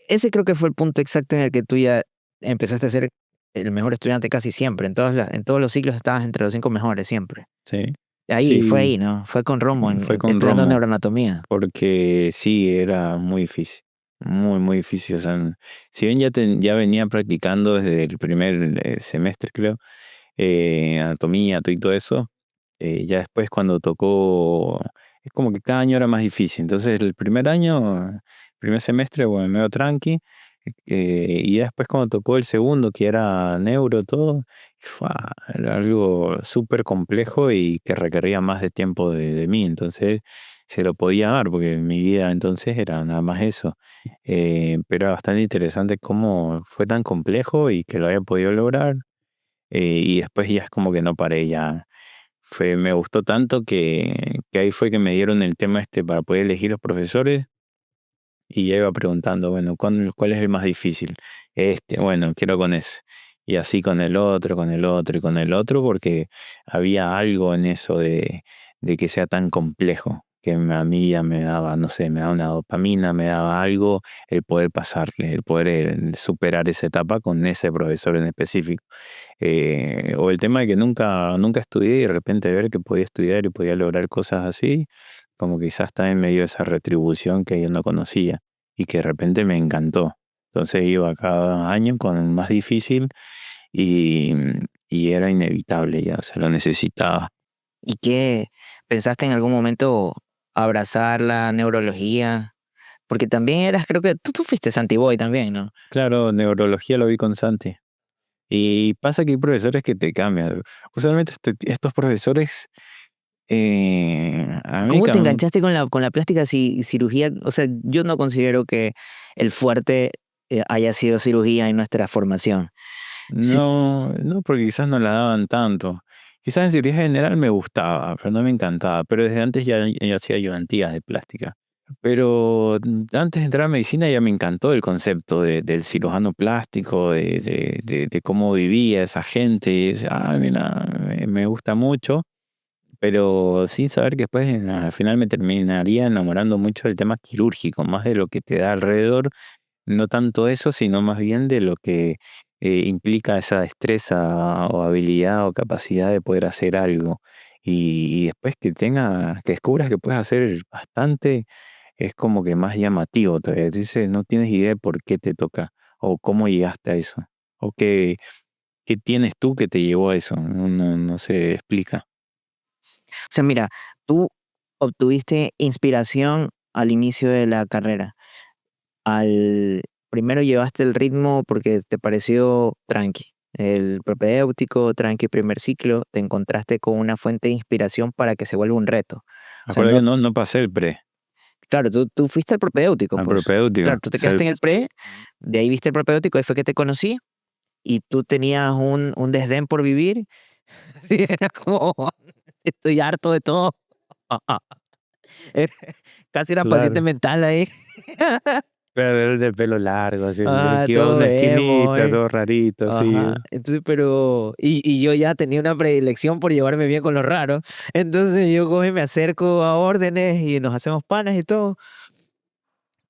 Ese creo que fue el punto exacto en el que tú ya empezaste a ser el mejor estudiante casi siempre. En todos los ciclos estabas entre los 5 mejores siempre. Sí, Fue sí, ahí, ¿no? Fue con Romo, fue con estudiando Romo. neuroanatomía. Porque sí, era muy difícil, muy difícil. O sea, si bien ya venía practicando desde el primer semestre, creo, anatomía, todo y todo eso, ya después cuando tocó, es como que cada año era más difícil. Entonces el primer año, primer semestre, bueno, medio tranqui, y ya después cuando tocó el segundo, que era neuro, todo, era algo súper complejo y que requería más de tiempo de mí. Entonces se lo podía dar, porque mi vida entonces era nada más eso. Pero era bastante interesante cómo fue tan complejo y que lo haya podido lograr. Y después ya es como que no paré, ya me gustó tanto que ahí fue que me dieron el tema este para poder elegir los profesores y ya iba preguntando, bueno, ¿cuál es el más difícil? Bueno, quiero con ese. Y así con el otro, con el otro y con el otro, porque había algo en eso de que sea tan complejo, que a mí ya me daba, no sé, me daba una dopamina, me daba algo el poder pasarle, el poder superar esa etapa con ese profesor en específico. O el tema de que nunca estudié y de repente ver que podía estudiar y podía lograr cosas así, como quizás está en medio de esa retribución que yo no conocía y que de repente me encantó. Entonces iba cada año con el más difícil y, y era inevitable ya, o sea, lo necesitaba. ¿Y qué pensaste en algún momento abrazar la neurología? Porque también eras, creo que tú fuiste Santi Boy también, ¿no? Claro, neurología lo vi con Santi. Y pasa que hay profesores que te cambian. Usualmente estos profesores, a mí ¿Cómo te enganchaste con la plástica cirugía? O sea, yo no considero que el fuerte haya sido cirugía en nuestra formación. Sí, no, porque quizás no la daban tanto. Quizás en cirugía general me gustaba, pero no me encantaba. Pero desde antes ya hacía ayudantías de plástica. Pero antes de entrar a medicina ya me encantó el concepto del cirujano plástico, de cómo vivía esa gente. Y decía, mira, me gusta mucho. Pero sin saber que después al final me terminaría enamorando mucho del tema quirúrgico, más de lo que te da alrededor, no tanto eso, sino más bien de lo que implica esa destreza o habilidad o capacidad de poder hacer algo. Y después que descubras que puedes hacer bastante, es como que más llamativo todavía. Tú dices, no tienes idea de por qué te toca o cómo llegaste a eso. O qué tienes tú que te llevó a eso. No se explica. o sea, mira, tú obtuviste inspiración al inicio de la carrera. Primero llevaste el ritmo porque te pareció tranqui. El propedéutico, tranqui primer ciclo, te encontraste con una fuente de inspiración para que se vuelva un reto. O sea, Acuérdate no, que no pasé el pre. Claro, tú fuiste al propedéutico, al pues. propedéutico. Claro, tú te quedaste en el pre, de ahí viste el propedéutico, ahí fue que te conocí, y tú tenías un desdén por vivir. Sí, era como, estoy harto de todo. Era- Casi era paciente Claro. mental ahí. Pero era de pelo largo, así, Ah, que iba a todo una emo, esquinita, todo rarito, así. ajá. Entonces, pero, y yo ya tenía una predilección por llevarme bien con los raros. Entonces yo coge, me acerco a órdenes y nos hacemos panas y todo.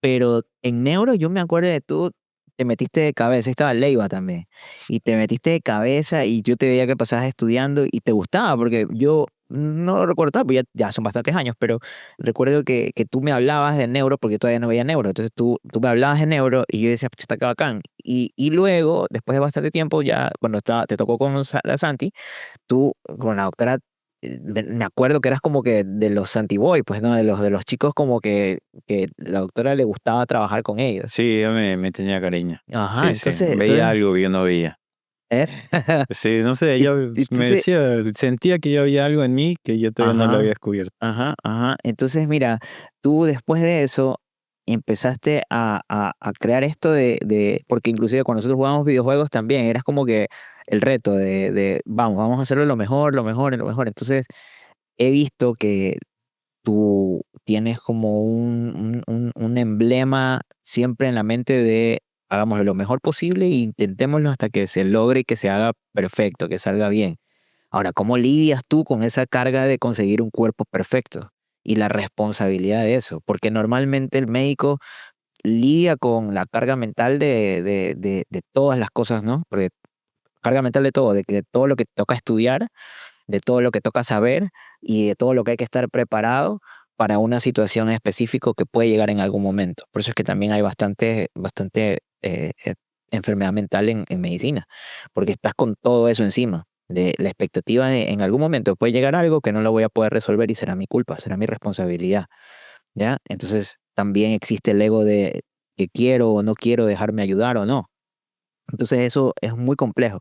Pero en neuro yo me acuerdo de tú te metiste de cabeza, ahí estaba Leiva también, y te metiste de cabeza y yo te veía que pasabas estudiando y te gustaba, porque yo no lo recuerdo tanto, pues ya son bastantes años, pero recuerdo que tú me hablabas de neuro porque yo todavía no veía neuro, entonces tú me hablabas de neuro y yo decía, pues está acá bacán. Y luego, después de bastante tiempo, ya cuando te tocó con la Santi, tú con la doctora, me acuerdo que eras como que de los Santiboy, pues, ¿no? De los chicos como que la doctora le gustaba trabajar con ellos. Sí, yo me tenía cariño. Ajá, Sí, sí. entonces, Veía algo que yo no veía. ¿eh? Sí, no sé, Y- ella me Entonces, decía, sentía que yo había algo en mí que yo todavía no lo había ajá, descubierto. ajá, ajá. Entonces, mira, tú después de eso empezaste a crear esto porque inclusive cuando nosotros jugábamos videojuegos también, eras como que el reto de vamos a hacerlo lo mejor, lo mejor, lo mejor. Entonces, he visto que tú tienes como un emblema siempre en la mente de hagámoslo lo mejor posible e intentémoslo hasta que se logre y que se haga perfecto, que salga bien. Ahora, ¿cómo lidias tú con esa carga de conseguir un cuerpo perfecto y la responsabilidad de eso? Porque normalmente el médico lidia con la carga mental de todas las cosas, ¿no? Porque carga mental de todo, de todo lo que toca estudiar, de todo lo que toca saber y de todo lo que hay que estar preparado para una situación específica que puede llegar en algún momento. Por eso es que también hay bastante enfermedad mental en medicina, porque estás con todo eso encima, de la expectativa de en algún momento puede llegar algo que no lo voy a poder resolver y será mi culpa, será mi responsabilidad, ¿ya? Entonces también existe el ego de que quiero o no quiero dejarme ayudar o no. Entonces eso es muy complejo.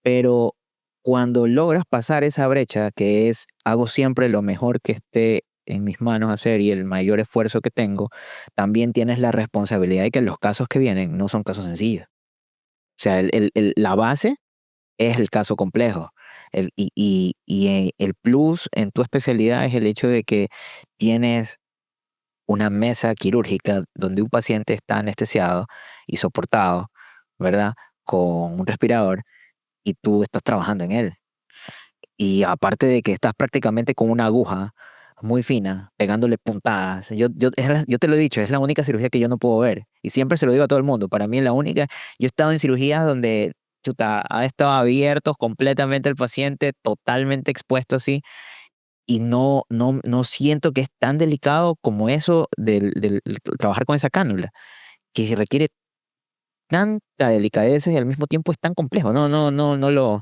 Pero cuando logras pasar esa brecha, que es hago siempre lo mejor que esté en mis manos hacer y el mayor esfuerzo que tengo, también tienes la responsabilidad de que los casos que vienen no son casos sencillos. O sea, la base es el caso complejo. El plus en tu especialidad es el hecho de que tienes una mesa quirúrgica donde un paciente está anestesiado y soportado, ¿verdad? Con un respirador y tú estás trabajando en él. Y aparte de que estás prácticamente con una aguja muy fina, pegándole puntadas. Yo te lo he dicho, es la única cirugía que yo no puedo ver. Y siempre se lo digo a todo el mundo. Para mí es la única. Yo he estado en cirugías donde chuta, ha estado abierto completamente el paciente, totalmente expuesto así. Y no siento que es tan delicado como eso del trabajar con esa cánula, que requiere tanta delicadeza y al mismo tiempo es tan complejo. No lo.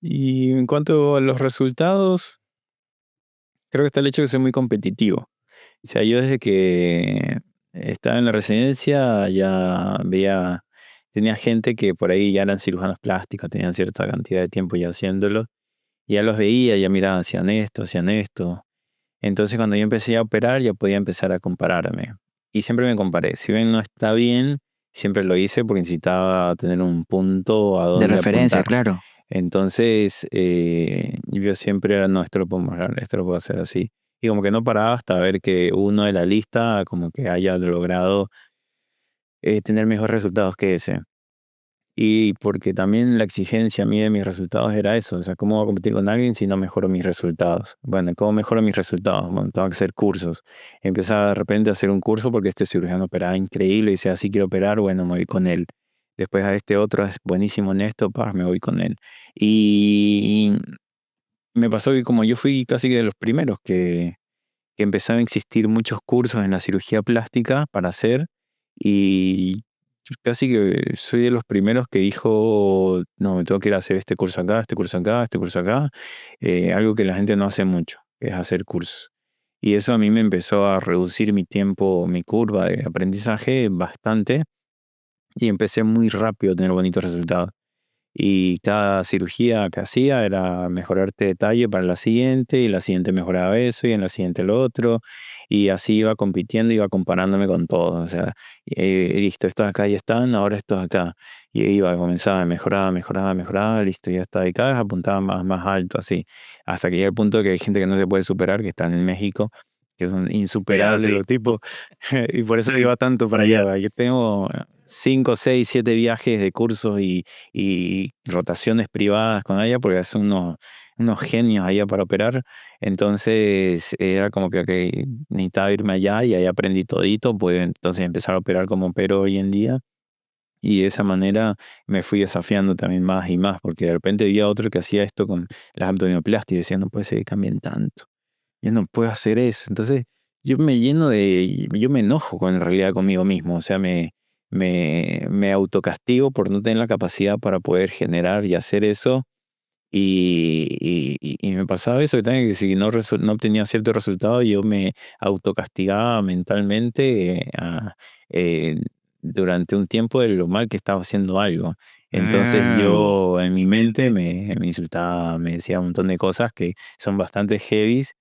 Y en cuanto a los resultados, creo que está el hecho de ser muy competitivo. O sea, yo desde que estaba en la residencia ya tenía gente que por ahí ya eran cirujanos plásticos, tenían cierta cantidad de tiempo ya haciéndolo. Ya los veía, ya miraba, hacían esto, hacían esto. Entonces cuando yo empecé a operar ya podía empezar a compararme. Y siempre me comparé. Si bien no está bien, siempre lo hice porque necesitaba tener un punto a De donde referencia, apuntar. claro. Entonces yo siempre era, no, esto lo puedo mejorar, esto lo puedo hacer así. Y como que no paraba hasta ver que uno de la lista como que haya logrado tener mejores resultados que ese. Y porque también la exigencia a mí de mis resultados era eso, o sea, ¿cómo voy a competir con alguien si no mejoro mis resultados? Bueno, ¿cómo mejoro mis resultados? Bueno, tengo que hacer cursos. Empezaba de repente a hacer un curso porque este cirujano operaba increíble y decía, así quiero operar, bueno, me voy con él. Después a este otro es buenísimo en esto, me voy con él. Y me pasó que como yo fui casi que de los primeros que empezaron a existir muchos cursos en la cirugía plástica para hacer y casi que soy de los primeros que dijo, no, me tengo que ir a hacer este curso acá, este curso acá, este curso acá, algo que la gente no hace mucho, que es hacer cursos. Y eso a mí me empezó a reducir mi tiempo, mi curva de aprendizaje bastante y empecé muy rápido a tener bonitos resultados. y cada cirugía que hacía era mejorarte detalle para la siguiente, y la siguiente mejoraba eso, y en la siguiente lo otro, y así iba compitiendo, iba comparándome con todo. O sea, listo, estos acá ya están, ahora estos acá. Y iba, comenzaba, mejoraba, mejoraba, mejoraba, listo, ya está. Y cada vez apuntaba más alto, así. Hasta que llega el punto que hay gente que no se puede superar, que están en México, que son insuperables los tipos. Y por eso iba tanto para allá. ¿Va? Yo tengo 5, 6, 7 viajes de cursos y rotaciones privadas con ella, porque son unos genios allá para operar. Entonces era como que ok, necesitaba irme allá y ahí aprendí todito, pues entonces empezar a operar como opero hoy en día. Y de esa manera me fui desafiando también más y más, porque de repente había otro que hacía esto con las abdominoplastia y decía, no puede ser que cambien tanto. Yo no puedo hacer eso. Entonces yo me enojo en realidad conmigo mismo. O sea, me autocastigo por no tener la capacidad para poder generar y hacer eso. Y me pasaba eso, que también que si no obtenía cierto resultado, yo me autocastigaba mentalmente eh, durante un tiempo de lo mal que estaba haciendo algo. Entonces Mm. yo en mi mente me insultaba, me decía un montón de cosas que son bastante heavies.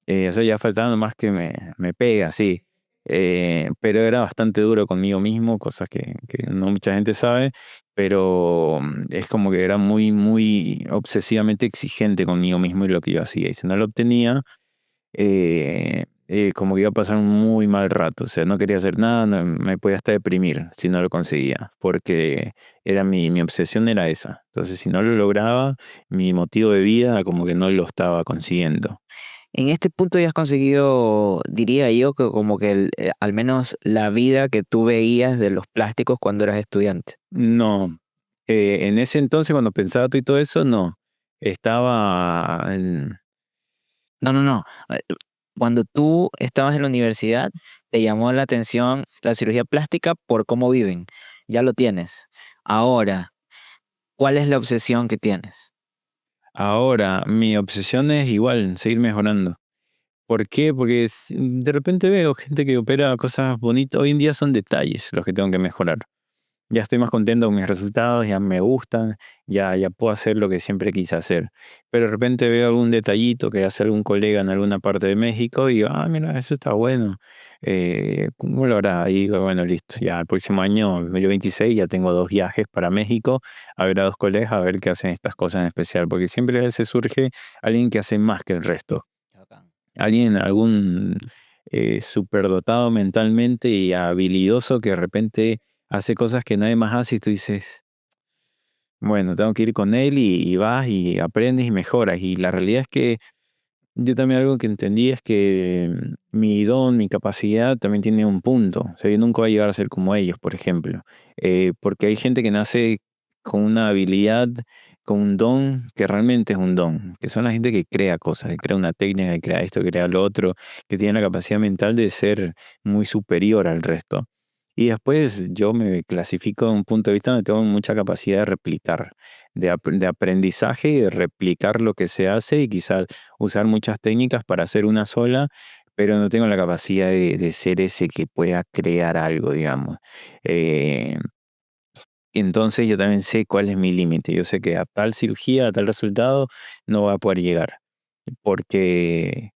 O sea, ya faltaba nomás que me pega, sí. Pero era bastante duro conmigo mismo, cosas que no mucha gente sabe, pero es como que era muy, muy obsesivamente exigente conmigo mismo y lo que yo hacía. Y si no lo obtenía, como que iba a pasar un muy mal rato. O sea, no quería hacer nada, me podía hasta deprimir si no lo conseguía, porque era mi obsesión era esa. Entonces, si no lo lograba, mi motivo de vida como que no lo estaba consiguiendo. En este punto ya has conseguido, diría yo, que como que al menos la vida que tú veías de los plásticos cuando eras estudiante. No, en ese entonces cuando pensaba tú y todo eso, no. Estaba No, no, no. Cuando tú estabas en la universidad, te llamó la atención la cirugía plástica por cómo viven. Ya lo tienes. Ahora, ¿cuál es la obsesión que tienes? ahora, mi obsesión es igual, seguir mejorando. ¿Por qué? Porque de repente veo gente que opera cosas bonitas. Hoy en día son detalles los que tengo que mejorar. Ya estoy más contento con mis resultados, ya me gustan, ya puedo hacer lo que siempre quise hacer. Pero de repente veo algún detallito que hace algún colega en alguna parte de México y digo, ah, mira, eso está bueno. ¿Cómo lo hará? Y digo, bueno, listo, ya el próximo año, 2026, ya tengo 2 viajes para México a ver a 2 colegas, a ver qué hacen estas cosas en especial, porque siempre a veces surge alguien que hace más que el resto. Qué bacán. Alguien, algún superdotado mentalmente y habilidoso que de repente hace cosas que nadie más hace y tú dices, bueno, tengo que ir con él y vas y aprendes y mejoras. Y la realidad es que yo también algo que entendí es que mi don, mi capacidad también tiene un punto. O sea, yo nunca voy a llegar a ser como ellos, por ejemplo. Porque hay gente que nace con una habilidad, con un don que realmente es un don. Que son la gente que crea cosas, que crea una técnica, que crea esto, que crea lo otro, que tiene la capacidad mental de ser muy superior al resto. Y después yo me clasifico de un punto de vista donde tengo mucha capacidad de replicar, de aprendizaje y de replicar lo que se hace y quizás usar muchas técnicas para hacer una sola, pero no tengo la capacidad de ser ese que pueda crear algo, digamos. Eh, entonces yo también sé cuál es mi límite. Yo sé que a tal cirugía, a tal resultado, no voy a poder llegar, porque,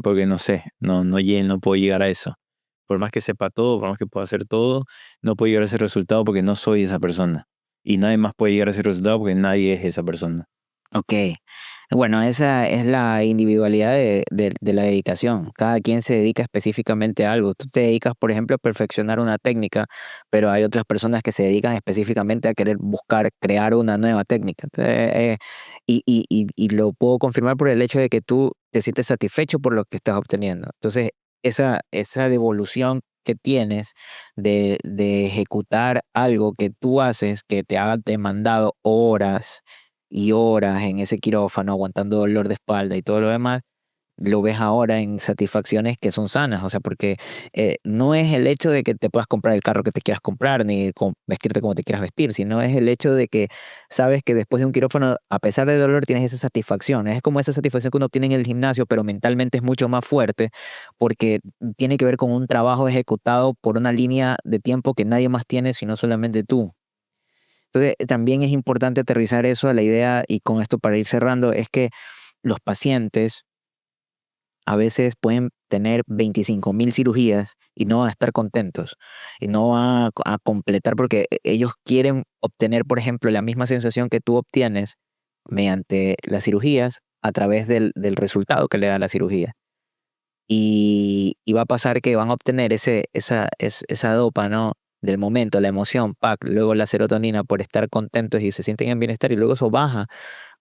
porque no sé, no puedo llegar a eso. Por más que sepa todo, por más que pueda hacer todo, no puedo llegar a ese resultado porque no soy esa persona. Y nadie más puede llegar a ese resultado porque nadie es esa persona. Ok. Bueno, esa es la individualidad de la dedicación. Cada quien se dedica específicamente a algo. Tú te dedicas, por ejemplo, a perfeccionar una técnica, pero hay otras personas que se dedican específicamente a querer buscar, crear una nueva técnica. Entonces, y lo puedo confirmar por el hecho de que tú te sientes satisfecho por lo que estás obteniendo. Entonces, esa devolución que tienes de ejecutar algo que tú haces, que te ha demandado horas y horas en ese quirófano aguantando dolor de espalda y todo lo demás, lo ves ahora en satisfacciones que son sanas, o sea, porque no es el hecho de que te puedas comprar el carro que te quieras comprar, ni vestirte como te quieras vestir, sino es el hecho de que sabes que después de un quirófano, a pesar del dolor, tienes esa satisfacción. Es como esa satisfacción que uno tiene en el gimnasio, pero mentalmente es mucho más fuerte porque tiene que ver con un trabajo ejecutado por una línea de tiempo que nadie más tiene, sino solamente tú. Entonces, también es importante aterrizar eso a la idea, y con esto para ir cerrando, es que los pacientes a veces pueden tener 25.000 cirugías y no van a estar contentos y no van a completar porque ellos quieren obtener, por ejemplo, la misma sensación que tú obtienes mediante las cirugías a través del resultado que le da la cirugía. Y va a pasar que van a obtener esa dopa, ¿no? Del momento, la emoción, pac, luego la serotonina por estar contentos y se sienten en bienestar, y luego eso baja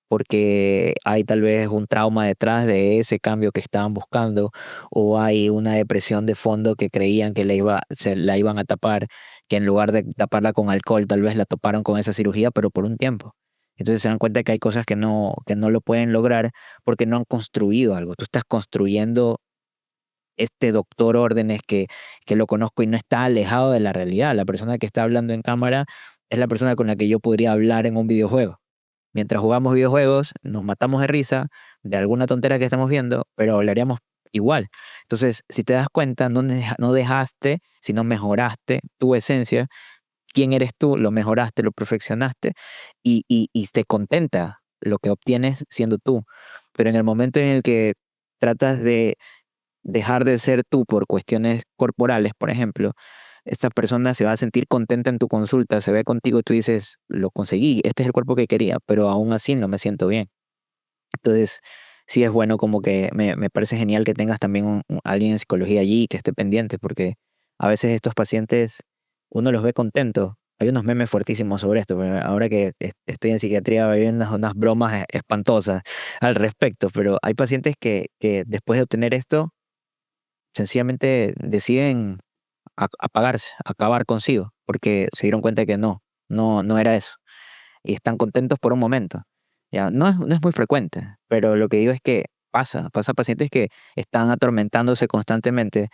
porque hay tal vez un trauma detrás de ese cambio que estaban buscando, o hay una depresión de fondo que creían que se la iban a tapar, que en lugar de taparla con alcohol tal vez la toparon con esa cirugía, pero por un tiempo. Entonces se dan cuenta que hay cosas que no lo pueden lograr porque no han construido algo. Tú estás construyendo este doctor órdenes que lo conozco y no está alejado de la realidad. La persona que está hablando en cámara es la persona con la que yo podría hablar en un videojuego. Mientras jugamos videojuegos, nos matamos de risa de alguna tontera que estamos viendo, pero hablaríamos igual. Entonces, si te das cuenta, no dejaste, sino mejoraste tu esencia, quién eres tú, lo mejoraste, lo perfeccionaste, y te contenta lo que obtienes siendo tú. Pero en el momento en el que tratas de dejar de ser tú por cuestiones corporales, por ejemplo, esta persona se va a sentir contenta en tu consulta, se ve contigo y tú dices, lo conseguí, este es el cuerpo que quería, pero aún así no me siento bien. Entonces, sí es bueno, como que me parece genial que tengas también alguien en psicología allí que esté pendiente, porque a veces estos pacientes, uno los ve contentos. Hay unos memes fuertísimos sobre esto, pero ahora que estoy en psiquiatría hay unas bromas espantosas al respecto, pero hay pacientes que después de obtener esto, sencillamente deciden apagarse, acabar consigo, porque se dieron cuenta que no era eso. Y están contentos por un momento. Ya, no es muy frecuente, pero lo que digo es que pasa pacientes que están atormentándose constantemente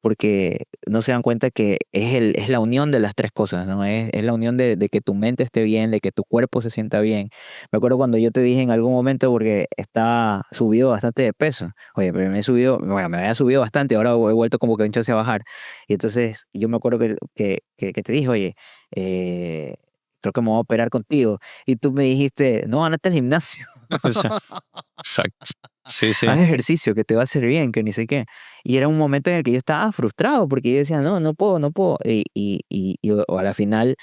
porque no se dan cuenta que es la unión de las tres cosas, ¿no? Es la unión de que tu mente esté bien, de que tu cuerpo se sienta bien. Me acuerdo cuando yo te dije en algún momento, porque estaba subido bastante de peso. Oye, pero bueno, me había subido bastante, ahora he vuelto como que un chance a bajar. Y entonces yo me acuerdo que te dije, oye, eh, creo que me voy a operar contigo. Y tú me dijiste, no, andate al gimnasio, Eso, exacto. Sí, sí. haz ejercicio, que te va a hacer bien, que ni sé qué. Y era un momento en el que yo estaba frustrado porque yo decía, no, no puedo, no puedo. O a la final,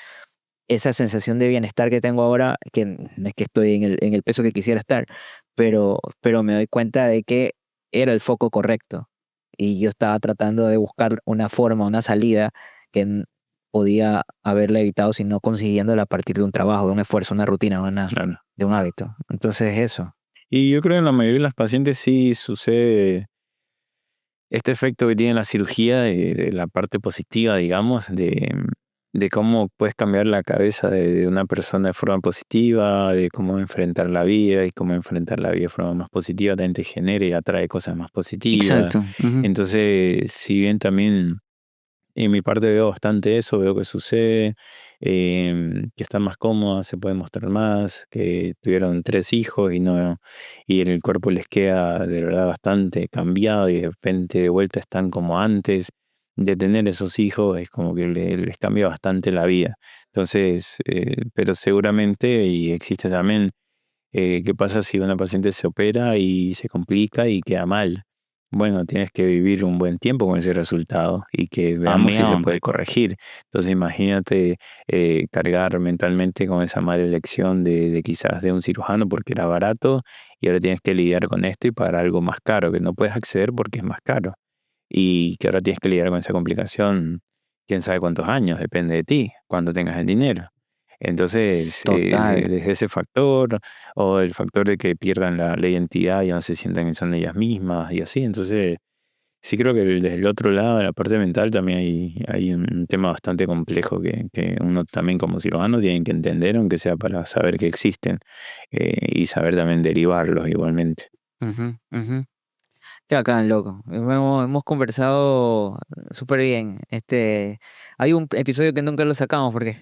esa sensación de bienestar que tengo ahora, que no es que estoy en el peso que quisiera estar, pero me doy cuenta de que era el foco correcto. Y yo estaba tratando de buscar una forma, una salida que podía haberla evitado si no consiguiéndola a partir de un trabajo, de un esfuerzo, una rutina, Claro. de un hábito. Entonces eso. Y yo creo que en la mayoría de las pacientes sí sucede este efecto que tiene la cirugía de la parte positiva, digamos, de cómo puedes cambiar la cabeza de una persona de forma positiva, de cómo enfrentar la vida y cómo enfrentar la vida de forma más positiva, también te genera y atrae cosas más positivas. Exacto. Ujú. Entonces, si bien también en mi parte veo bastante eso, veo que sucede, que están más cómodas, se pueden mostrar más, que tuvieron 3 hijos y en el cuerpo les queda de verdad bastante cambiado y de repente de vuelta están como antes de tener esos hijos, es como que les cambia bastante la vida. Entonces, pero seguramente, y existe también, ¿qué pasa si una paciente se opera y se complica y queda mal? Bueno, tienes que vivir un buen tiempo con ese resultado y que veamos si se Amigo. puede corregir. Entonces imagínate cargar mentalmente con esa mala elección de quizás de un cirujano porque era barato y ahora tienes que lidiar con esto y pagar algo más caro que no puedes acceder porque es más caro. Y que ahora tienes que lidiar con esa complicación, quién sabe cuántos años, depende de ti, cuando tengas el dinero. Entonces, Total. desde ese factor, o el factor de que pierdan la identidad y no se sientan que son ellas mismas y así. Entonces, sí creo que desde el otro lado, de la parte mental, también hay un tema bastante complejo que uno también como cirujano tiene que entender, aunque sea para saber que existen, y saber también derivarlos igualmente. Ujú, ujú. Qué bacán, loco. Hemos conversado súper bien. Hay un episodio que nunca lo sacamos porque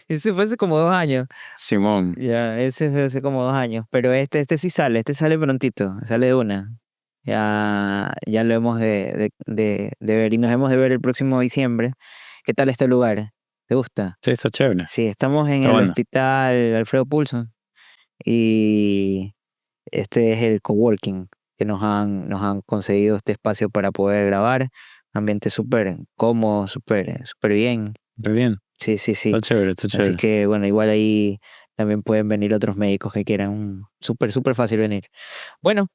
ese fue hace como 2 años. Simón, Ya, ese fue hace como 2 años. Pero este sí sale, este sale prontito, sale de una. Ya lo hemos de ver y nos hemos de ver el próximo diciembre. ¿Qué tal este lugar? ¿Te gusta? Sí, está chévere. Sí, estamos en Está el bueno. hospital Alfredo Poulsen y este es el coworking que nos han conseguido este espacio para poder grabar. Ambiente súper cómodo, súper bien. Está bien. Sí, sí, sí. Está chévere, está Así chévere. que bueno, igual ahí también pueden venir otros médicos que quieran. Súper fácil venir. Bueno,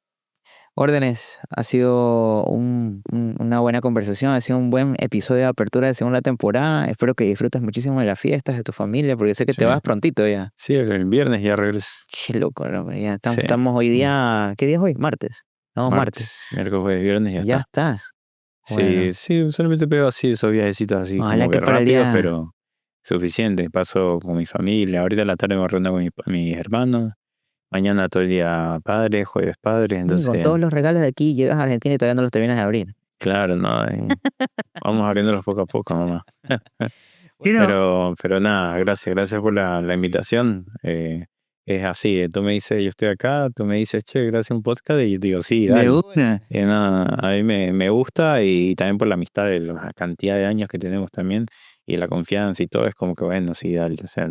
órdenes, ha sido una buena conversación, ha sido un buen episodio de apertura de segunda temporada. Espero que disfrutes muchísimo de las fiestas de tu familia, porque sé que te Sí. vas prontito ya. Sí, el viernes ya regreso. Qué loco, loco, ya Sí. estamos hoy día, ¿qué día es hoy? Martes. Estamos martes. Martes, miércoles, jueves, viernes, ya Ya está. estás. Sí, Bueno, sí, solamente pego así esos viajecitos así ojalá como que que para el rápidos, día, pero suficiente. Paso con mi familia. Ahorita en la tarde me reúno con mis hermanos. Mañana todo el día padre, jueves padre. con Entonces, todos los regalos de aquí, llegas a Argentina y todavía no los terminas de abrir. claro, no, vamos abriéndolos poco a poco, mamá. Bueno, Pero nada, gracias por la invitación. Es así, tú me dices, yo estoy acá, tú me dices, che, gracias a un podcast, y yo digo, sí, de dale. una. Nada, a mí me gusta y también por la amistad de la cantidad de años que tenemos también y la confianza y todo, es como que bueno, sí, dale. O sea,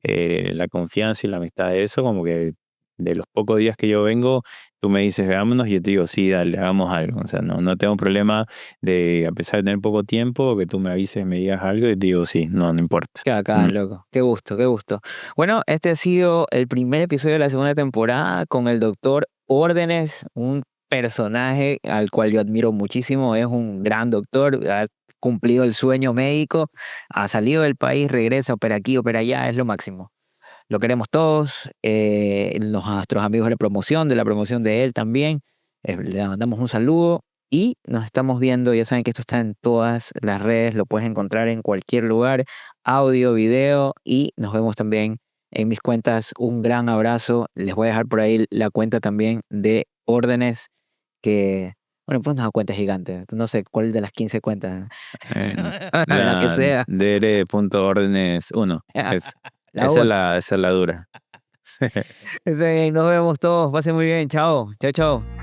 la confianza y la amistad de eso, como que de los pocos días que yo vengo, tú me dices, veámonos, y yo te digo, sí, dale, hagamos algo. O sea, no tengo problema de, a pesar de tener poco tiempo, que tú me avises, me digas algo, y te digo, sí, no importa. Qué bacán, loco. Qué gusto, qué gusto. Bueno, este ha sido el primer episodio de la segunda temporada con el doctor Órdenes, un personaje al cual yo admiro muchísimo. Es un gran doctor, ha cumplido el sueño médico, ha salido del país, regresa, opera aquí, opera allá, es lo máximo. Lo queremos todos, nuestros amigos de la promoción de él también. Le mandamos un saludo y nos estamos viendo. Ya saben que esto está en todas las redes, lo puedes encontrar en cualquier lugar, audio, video, y nos vemos también en mis cuentas. Un gran abrazo. Les voy a dejar por ahí la cuenta también de Órdenes, que, bueno, pues una cuenta gigante. No sé cuál de las 15 cuentas, En la que la sea. dr.órdenes1. Es, La una. esa es la dura. Está bien, nos vemos todos. Pasen muy bien. Chao. Chao, chao.